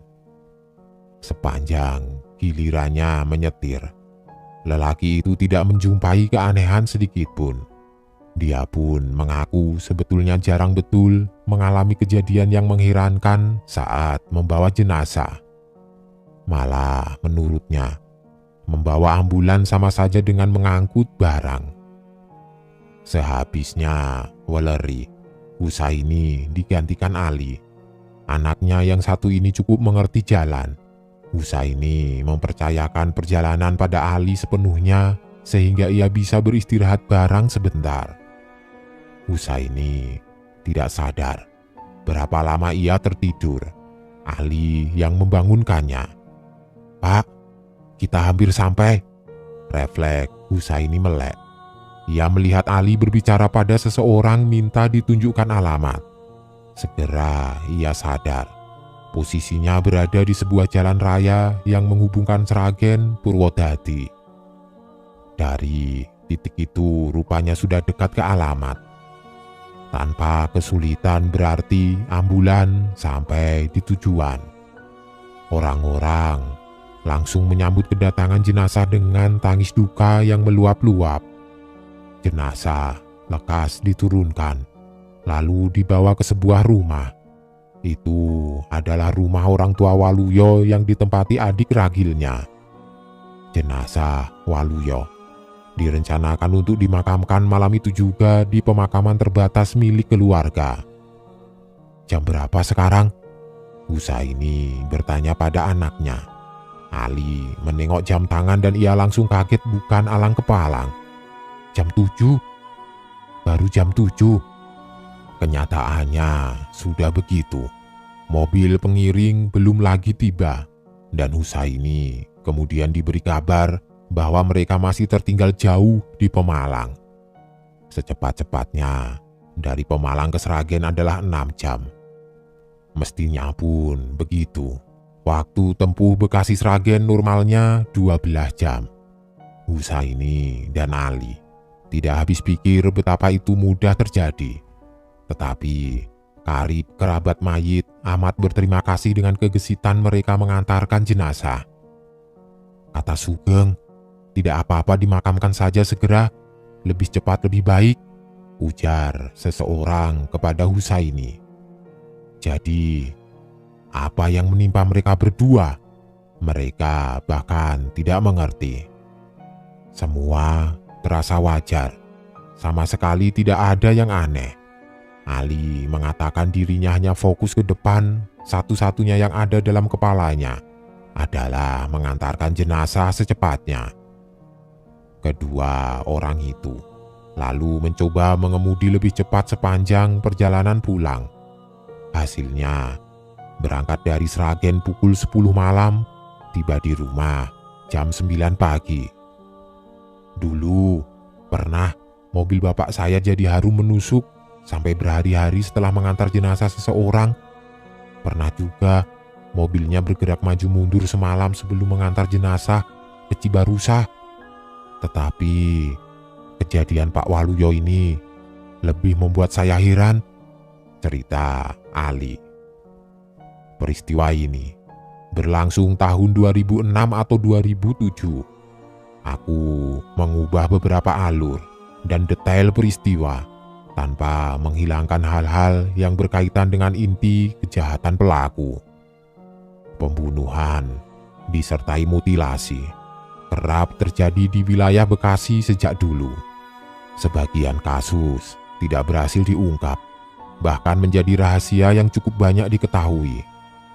Sepanjang gilirannya menyetir, lelaki itu tidak menjumpai keanehan sedikit pun. Dia pun mengaku sebetulnya jarang betul mengalami kejadian yang mengherankan saat membawa jenazah. Malah menurutnya, membawa ambulan sama saja dengan mengangkut barang. Sehabisnya Weleri, Husaini digantikan Ali. Anaknya yang satu ini cukup mengerti jalan. Husaini mempercayakan perjalanan pada Ali sepenuhnya sehingga ia bisa beristirahat barang sebentar. Husaini tidak sadar berapa lama ia tertidur. Ali yang membangunkannya. "Pak, kita hampir sampai." Refleks Husaini melek. Ia melihat Ali berbicara pada seseorang minta ditunjukkan alamat. Segera ia sadar posisinya berada di sebuah jalan raya yang menghubungkan Sragen, Purwodadi. Dari titik itu rupanya sudah dekat ke alamat. Tanpa kesulitan berarti ambulan sampai di tujuan. Orang-orang langsung menyambut kedatangan jenazah dengan tangis duka yang meluap-luap. Jenazah lekas diturunkan, lalu dibawa ke sebuah rumah. Itu adalah rumah orang tua Waluyo yang ditempati adik ragilnya. Jenazah Waluyo direncanakan untuk dimakamkan malam itu juga di pemakaman terbatas milik keluarga. "Jam berapa sekarang?" Husaini bertanya pada anaknya. Ali menengok jam tangan dan ia langsung kaget bukan alang kepalang. "Jam 7? Baru jam 7. Kenyataannya sudah begitu. Mobil pengiring belum lagi tiba dan Husaini kemudian diberi kabar bahwa mereka masih tertinggal jauh di Pemalang. Secepat-cepatnya dari Pemalang ke Sragen adalah 6 jam. Mestinya pun begitu. Waktu tempuh Bekasi Sragen normalnya 12 jam. Husaini dan Ali tidak habis pikir betapa itu mudah terjadi. Tetapi karib kerabat mayit amat berterima kasih dengan kegesitan mereka mengantarkan jenazah. Kata Sugeng, "Tidak apa-apa, dimakamkan saja segera, lebih cepat lebih baik," ujar seseorang kepada Husaini. Jadi, apa yang menimpa mereka berdua? Mereka bahkan tidak mengerti. Semua terasa wajar, sama sekali tidak ada yang aneh. Ali mengatakan dirinya hanya fokus ke depan, satu-satunya yang ada dalam kepalanya adalah mengantarkan jenazah secepatnya. Kedua orang itu lalu mencoba mengemudi lebih cepat sepanjang perjalanan pulang. Hasilnya, berangkat dari Sragen pukul 10 malam, tiba di rumah jam 9 pagi. Dulu pernah mobil bapak saya jadi harum menusuk sampai berhari-hari setelah mengantar jenazah seseorang. Pernah juga mobilnya bergerak maju mundur semalam sebelum mengantar jenazah ke Cibarusah. Tetapi kejadian Pak Waluyo ini lebih membuat saya heran, cerita Ali. Peristiwa ini berlangsung tahun 2006 atau 2007. Aku mengubah beberapa alur dan detail peristiwa tanpa menghilangkan hal-hal yang berkaitan dengan inti kejahatan pelaku. Pembunuhan disertai mutilasi kerap terjadi di wilayah Bekasi sejak dulu. Sebagian kasus tidak berhasil diungkap, bahkan menjadi rahasia yang cukup banyak diketahui,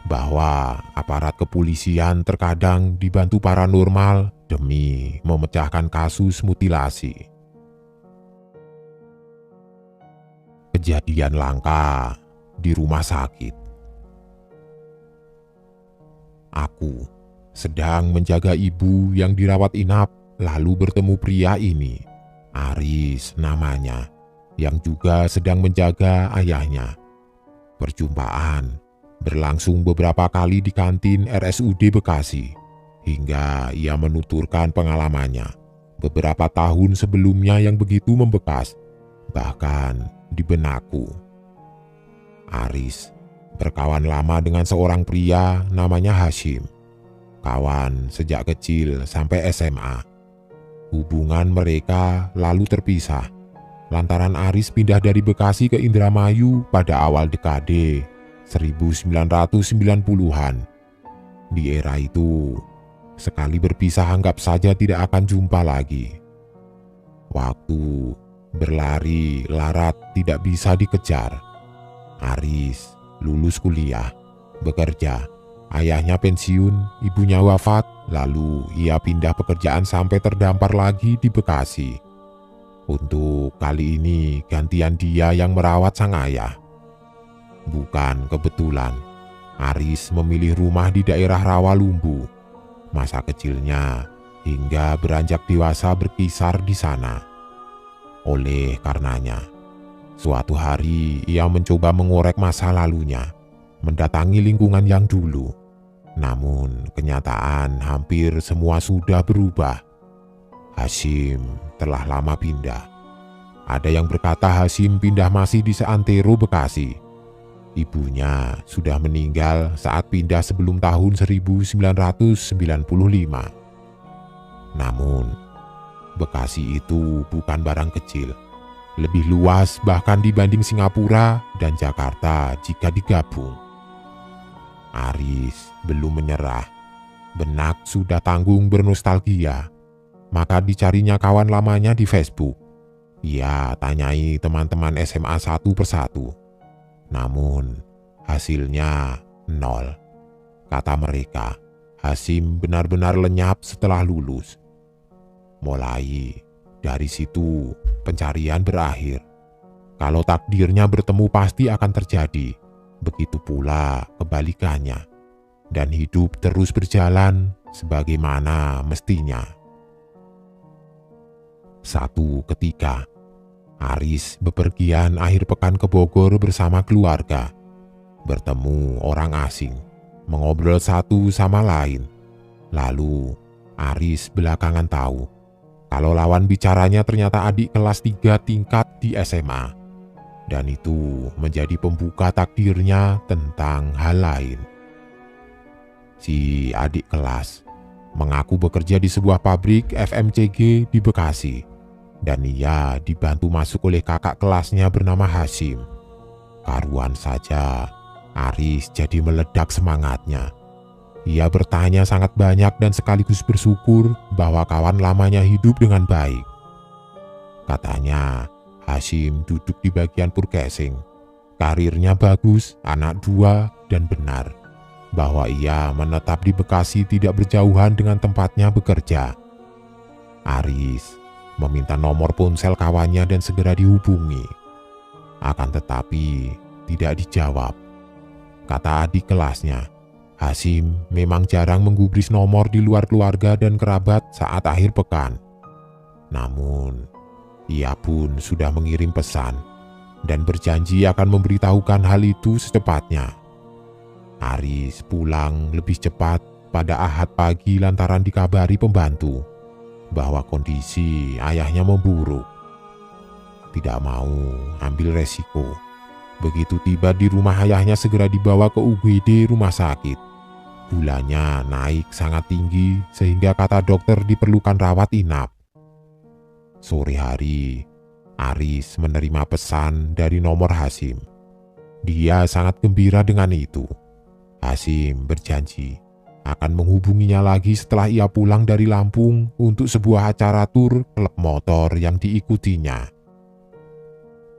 bahwa aparat kepolisian terkadang dibantu paranormal demi memecahkan kasus mutilasi. Kejadian langka di rumah sakit. Aku sedang menjaga ibu yang dirawat inap, lalu bertemu pria ini, Aris namanya, yang juga sedang menjaga ayahnya. Perjumpaan berlangsung beberapa kali di kantin RSUD Bekasi, hingga ia menuturkan pengalamannya beberapa tahun sebelumnya yang begitu membekas, bahkan di benakku. Aris berkawan lama dengan seorang pria namanya Hashim. Kawan sejak kecil sampai SMA. Hubungan mereka lalu terpisah lantaran Aris pindah dari Bekasi ke Indramayu pada awal dekade 1990-an. Di era itu, sekali berpisah anggap saja tidak akan jumpa lagi. Waktu berlari larat tidak bisa dikejar. Aris lulus kuliah, bekerja. Ayahnya pensiun, ibunya wafat, lalu ia pindah pekerjaan sampai terdampar lagi di Bekasi. Untuk kali ini gantian dia yang merawat sang ayah. Bukan kebetulan, Aris memilih rumah di daerah Rawalumbu. Masa kecilnya hingga beranjak dewasa berkisar di sana. Oleh karenanya, suatu hari ia mencoba mengorek masa lalunya, mendatangi lingkungan yang dulu. Namun kenyataan hampir semua sudah berubah. Hashim telah lama pindah. Ada yang berkata Hashim pindah masih di seantero Bekasi. Ibunya sudah meninggal saat pindah sebelum tahun 1995. Namun, Bekasi itu bukan barang kecil. Lebih luas bahkan dibanding Singapura dan Jakarta jika digabung. Aris belum menyerah. Benak sudah tanggung bernostalgia, maka dicarinya kawan lamanya di Facebook. Ia tanyai teman-teman SMA satu persatu. Namun hasilnya nol. Kata mereka, Hasyim benar-benar lenyap setelah lulus. Mulai dari situ pencarian berakhir. Kalau takdirnya bertemu pasti akan terjadi. Begitu pula kebalikannya. Dan hidup terus berjalan sebagaimana mestinya. Satu ketika, Aris bepergian akhir pekan ke Bogor bersama keluarga. Bertemu orang asing, mengobrol satu sama lain. Lalu Aris belakangan tahu kalau lawan bicaranya ternyata adik kelas 3 tingkat di SMA. Dan itu menjadi pembuka takdirnya tentang hal lain. Si adik kelas mengaku bekerja di sebuah pabrik FMCG di Bekasi. Dan ia dibantu masuk oleh kakak kelasnya bernama Hasyim. Karuan saja, Aris jadi meledak semangatnya. Ia bertanya sangat banyak dan sekaligus bersyukur bahwa kawan lamanya hidup dengan baik. Katanya, Hasyim duduk di bagian purkesing. Karirnya bagus, anak 2 dan benar. Bahwa ia menetap di Bekasi tidak berjauhan dengan tempatnya bekerja. Aris meminta nomor ponsel kawannya dan segera dihubungi. Akan tetapi tidak dijawab. Kata adik kelasnya, Hasyim memang jarang menggubris nomor di luar keluarga dan kerabat saat akhir pekan. Namun, ia pun sudah mengirim pesan dan berjanji akan memberitahukan hal itu secepatnya. Aris pulang lebih cepat pada Ahad pagi lantaran dikabari pembantu bahwa kondisi ayahnya memburuk. Tidak mau ambil resiko. Begitu tiba di rumah ayahnya segera dibawa ke UGD rumah sakit. Gulanya naik sangat tinggi sehingga kata dokter diperlukan rawat inap. Sore hari, Aris menerima pesan dari nomor Hasyim. Dia sangat gembira dengan itu. Hasyim berjanji akan menghubunginya lagi setelah ia pulang dari Lampung untuk sebuah acara tur klub motor yang diikutinya.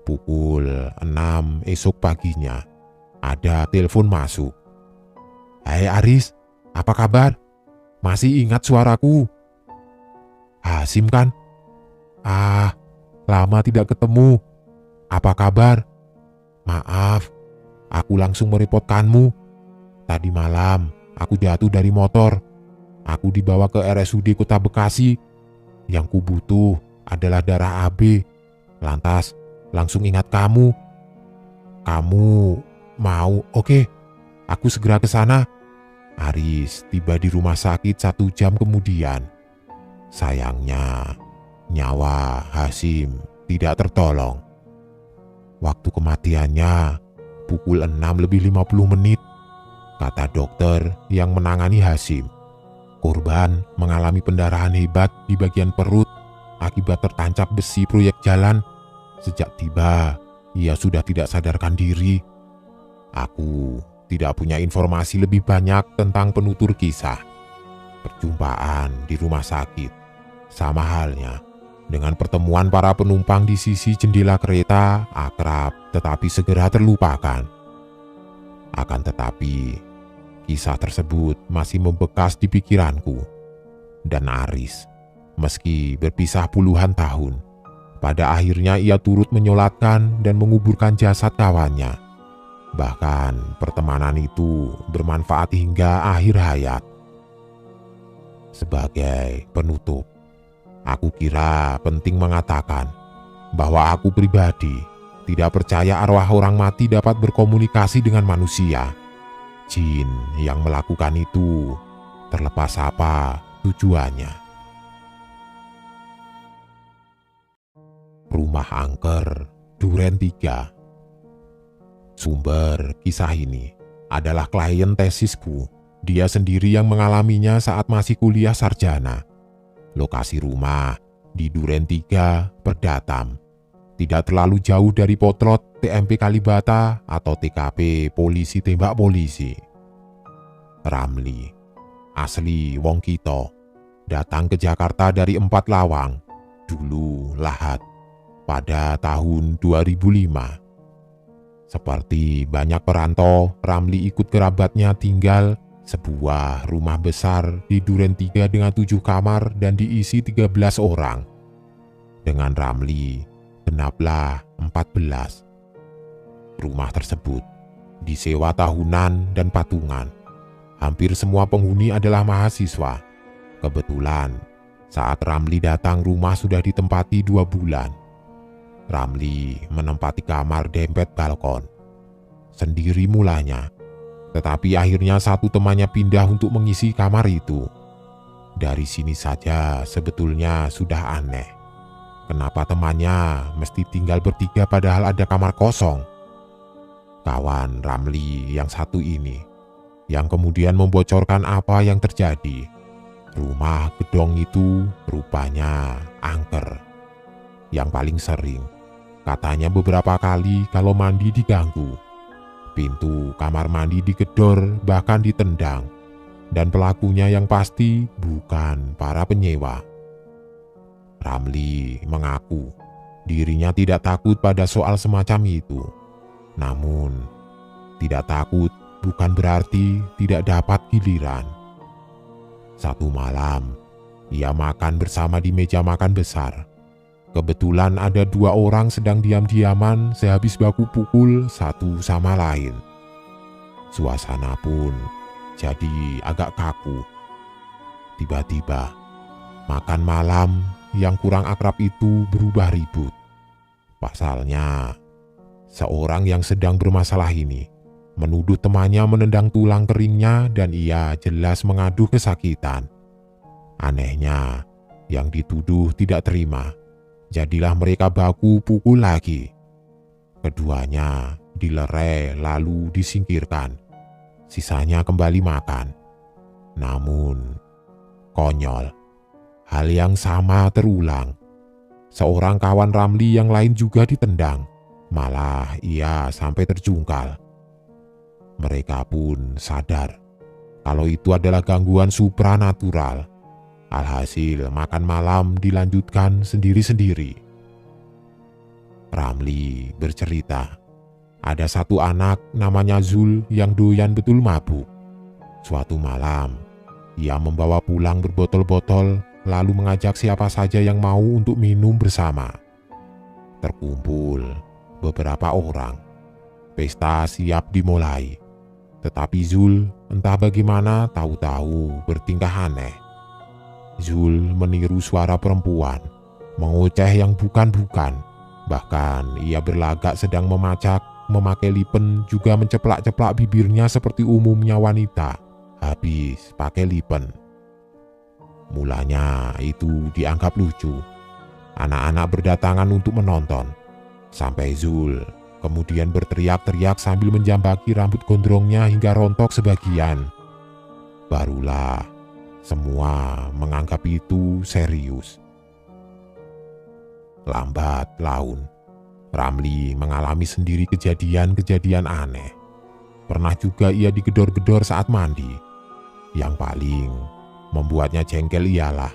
Pukul 6 esok paginya, ada telepon masuk. "Hai Aris, apa kabar? Masih ingat suaraku?" "Hasyim kan? Ah, lama tidak ketemu. Apa kabar? Maaf, aku langsung merepotkanmu. Tadi malam aku jatuh dari motor. Aku dibawa ke RSUD Kota Bekasi. Yang ku butuh adalah darah AB. Lantas langsung ingat kamu. Kamu mau? Oke, aku segera ke sana." Aris tiba di rumah sakit 1 jam kemudian. Sayangnya, nyawa Hasyim tidak tertolong. Waktu kematiannya pukul 6:50, kata dokter yang menangani Hasyim. Korban mengalami pendarahan hebat di bagian perut akibat tertancap besi proyek jalan. Sejak tiba, ia sudah tidak sadarkan diri. Aku tidak punya informasi lebih banyak tentang penutur kisah. Perjumpaan di rumah sakit sama halnya dengan pertemuan para penumpang di sisi jendela kereta, akrab tetapi segera terlupakan. Akan tetapi, kisah tersebut masih membekas di pikiranku. Dan Aris, meski berpisah puluhan tahun, pada akhirnya ia turut menyolatkan dan menguburkan jasad kawannya. Bahkan pertemanan itu bermanfaat hingga akhir hayat. Sebagai penutup, aku kira penting mengatakan bahwa aku pribadi tidak percaya arwah orang mati dapat berkomunikasi dengan manusia. Jin yang melakukan itu, terlepas apa tujuannya. Rumah Angker, Duren 3. Sumber kisah ini adalah klien tesisku. Dia sendiri yang mengalaminya saat masih kuliah sarjana. Lokasi rumah di Duren 3, Perdatam. Tidak terlalu jauh dari Potlot, TMP Kalibata atau TKP Polisi Tembak Polisi. Ramli asli wong kita, datang ke Jakarta dari 4 Lawang, dulu Lahat, pada tahun 2005. Seperti banyak perantau, Ramli ikut kerabatnya tinggal sebuah rumah besar di Duren 3 dengan 7 kamar dan diisi 13 orang. Dengan Ramli, genaplah 14. Rumah tersebut disewa tahunan dan patungan. Hampir semua penghuni adalah mahasiswa. Kebetulan, saat Ramli datang rumah sudah ditempati 2 bulan. Ramli menempati kamar dempet balkon. Sendiri mulanya, tetapi akhirnya satu temannya pindah untuk mengisi kamar itu. Dari sini saja sebetulnya sudah aneh. Kenapa temannya mesti tinggal bertiga padahal ada kamar kosong? Kawan Ramli yang satu ini, yang kemudian membocorkan apa yang terjadi. Rumah gedong itu rupanya angker. Yang paling sering, katanya beberapa kali kalau mandi diganggu. Pintu kamar mandi digedor bahkan ditendang. Dan pelakunya yang pasti bukan para penyewa. Ramli mengaku dirinya tidak takut pada soal semacam itu. Namun, tidak takut bukan berarti tidak dapat giliran. Satu malam, ia makan bersama di meja makan besar. Kebetulan ada 2 orang sedang diam-diaman sehabis baku pukul satu sama lain. Suasana pun jadi agak kaku. Tiba-tiba, makan malam yang kurang akrab itu berubah ribut. Pasalnya, seorang yang sedang bermasalah ini menuduh temannya menendang tulang keringnya dan ia jelas mengaduh kesakitan. Anehnya, yang dituduh tidak terima. Jadilah mereka baku pukul lagi. Keduanya dilerai lalu disingkirkan. Sisanya kembali makan. Namun, konyol. Hal yang sama terulang. Seorang kawan Ramli yang lain juga ditendang. Malah ia sampai terjungkal. Mereka pun sadar kalau itu adalah gangguan supranatural. Alhasil makan malam dilanjutkan sendiri-sendiri. Ramli bercerita, ada satu anak namanya Zul yang doyan betul mabuk. Suatu malam, ia membawa pulang berbotol-botol lalu mengajak siapa saja yang mau untuk minum bersama. Terkumpul beberapa orang. Pesta siap dimulai. Tetapi Zul entah bagaimana tahu-tahu bertingkah aneh. Zul meniru suara perempuan, mengoceh yang bukan-bukan. Bahkan ia berlagak sedang memacak, memakai lipen, juga menceplak-ceplak bibirnya seperti umumnya wanita. Habis pakai lipen. Mulanya itu dianggap lucu. Anak-anak berdatangan untuk menonton. Sampai Zul kemudian berteriak-teriak sambil menjambaki rambut gondrongnya hingga rontok sebagian. Barulah semua menganggap itu serius. Lambat laun, Ramli mengalami sendiri kejadian-kejadian aneh. Pernah juga ia digedor-gedor saat mandi. Yang paling membuatnya jengkel ialah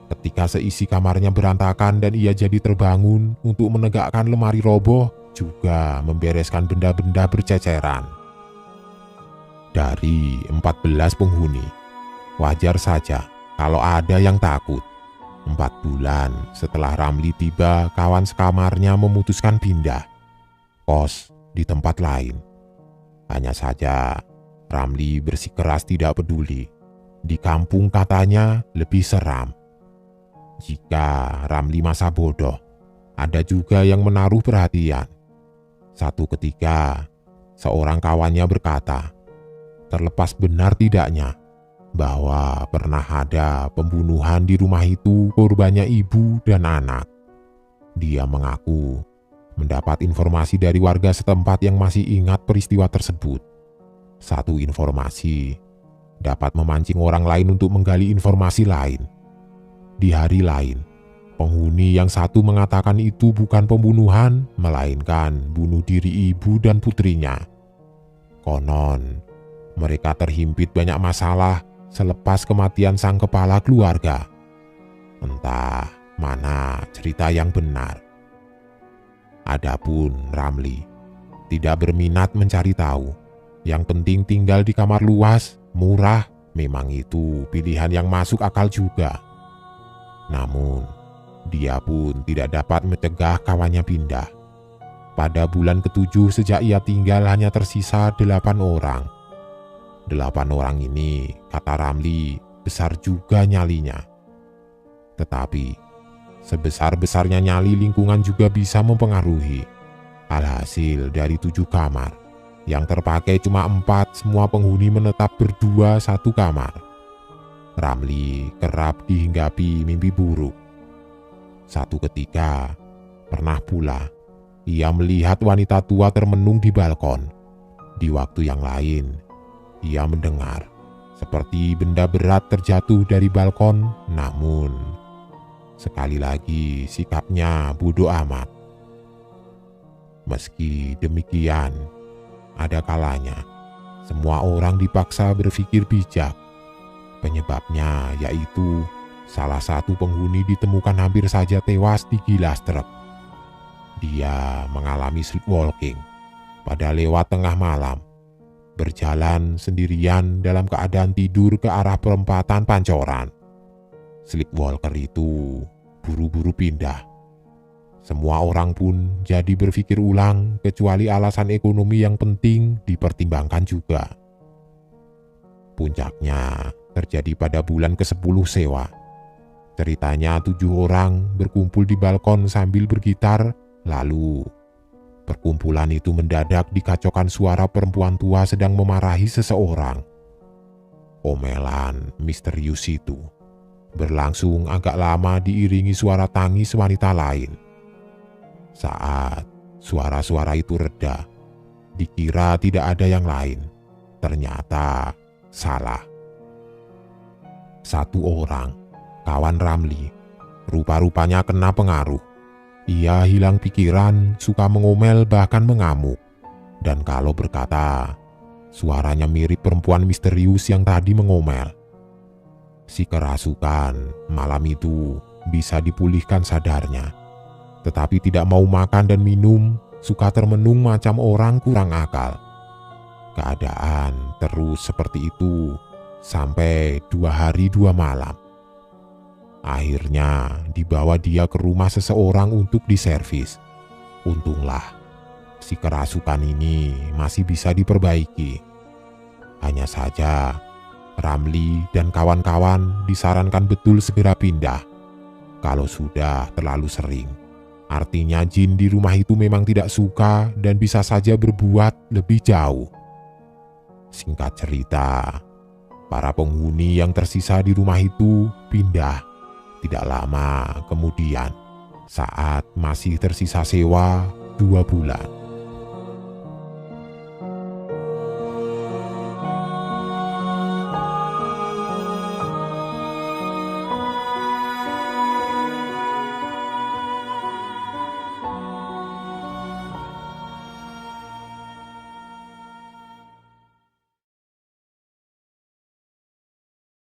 ketika seisi kamarnya berantakan dan ia jadi terbangun untuk menegakkan lemari roboh, juga membereskan benda-benda berceceran. Dari 14 penghuni, wajar saja kalau ada yang takut. 4 bulan setelah Ramli tiba, kawan sekamarnya memutuskan pindah kos di tempat lain. Hanya saja Ramli bersikeras tidak peduli. Di kampung katanya lebih seram. Jika Ramli masa bodoh, ada juga yang menaruh perhatian. Satu ketika, seorang kawannya berkata, terlepas benar tidaknya, bahwa pernah ada pembunuhan di rumah itu, korbannya ibu dan anak. Dia mengaku mendapat informasi dari warga setempat yang masih ingat peristiwa tersebut. Satu informasi dapat memancing orang lain untuk menggali informasi lain. Di hari lain, penghuni yang satu mengatakan itu bukan pembunuhan, melainkan bunuh diri ibu dan putrinya. Konon, mereka terhimpit banyak masalah selepas kematian sang kepala keluarga. Entah mana cerita yang benar. Adapun Ramli tidak berminat mencari tahu. Yang penting tinggal di kamar luas, murah, memang itu pilihan yang masuk akal juga. Namun, dia pun tidak dapat mencegah kawannya pindah. Pada bulan ke-7 sejak ia tinggal hanya tersisa 8 orang. 8 orang ini, kata Ramli, besar juga nyalinya. Tetapi, sebesar-besarnya nyali lingkungan juga bisa mempengaruhi. Alhasil dari 7 kamar, yang terpakai cuma 4, semua penghuni menetap berdua satu kamar. Ramli kerap dihinggapi mimpi buruk. Satu ketika, pernah pula, ia melihat wanita tua termenung di balkon. Di waktu yang lain, ia mendengar seperti benda berat terjatuh dari balkon, namun sekali lagi sikapnya bodoh amat. Meski demikian, ada kalanya semua orang dipaksa berpikir bijak. Penyebabnya yaitu salah satu penghuni ditemukan hampir saja tewas digilas truk. Dia mengalami sleepwalking pada lewat tengah malam, berjalan sendirian dalam keadaan tidur ke arah perempatan Pancoran. Sleepwalker itu buru-buru pindah. Semua orang pun jadi berpikir ulang, kecuali alasan ekonomi yang penting dipertimbangkan juga. Puncaknya terjadi pada bulan ke-10 sewa. Ceritanya 7 orang berkumpul di balkon sambil bergitar, lalu perkumpulan itu mendadak dikacaukan suara perempuan tua sedang memarahi seseorang. Omelan misterius itu berlangsung agak lama diiringi suara tangis wanita lain. Saat suara-suara itu reda, dikira tidak ada yang lain. Ternyata salah. Satu orang, kawan Ramli, rupa-rupanya kena pengaruh. Ia hilang pikiran, suka mengomel bahkan mengamuk. Dan kalau berkata, suaranya mirip perempuan misterius yang tadi mengomel. Si kerasukan malam itu bisa dipulihkan sadarnya. Tetapi tidak mau makan dan minum, suka termenung macam orang kurang akal. Keadaan terus seperti itu sampai 2 hari 2 malam. Akhirnya dibawa dia ke rumah seseorang untuk diservis. Untunglah si kerasukan ini masih bisa diperbaiki. Hanya saja Ramli dan kawan-kawan disarankan betul segera pindah. Kalau sudah terlalu sering, artinya jin di rumah itu memang tidak suka dan bisa saja berbuat lebih jauh. Singkat cerita, para penghuni yang tersisa di rumah itu pindah tidak lama kemudian saat masih tersisa sewa 2 bulan.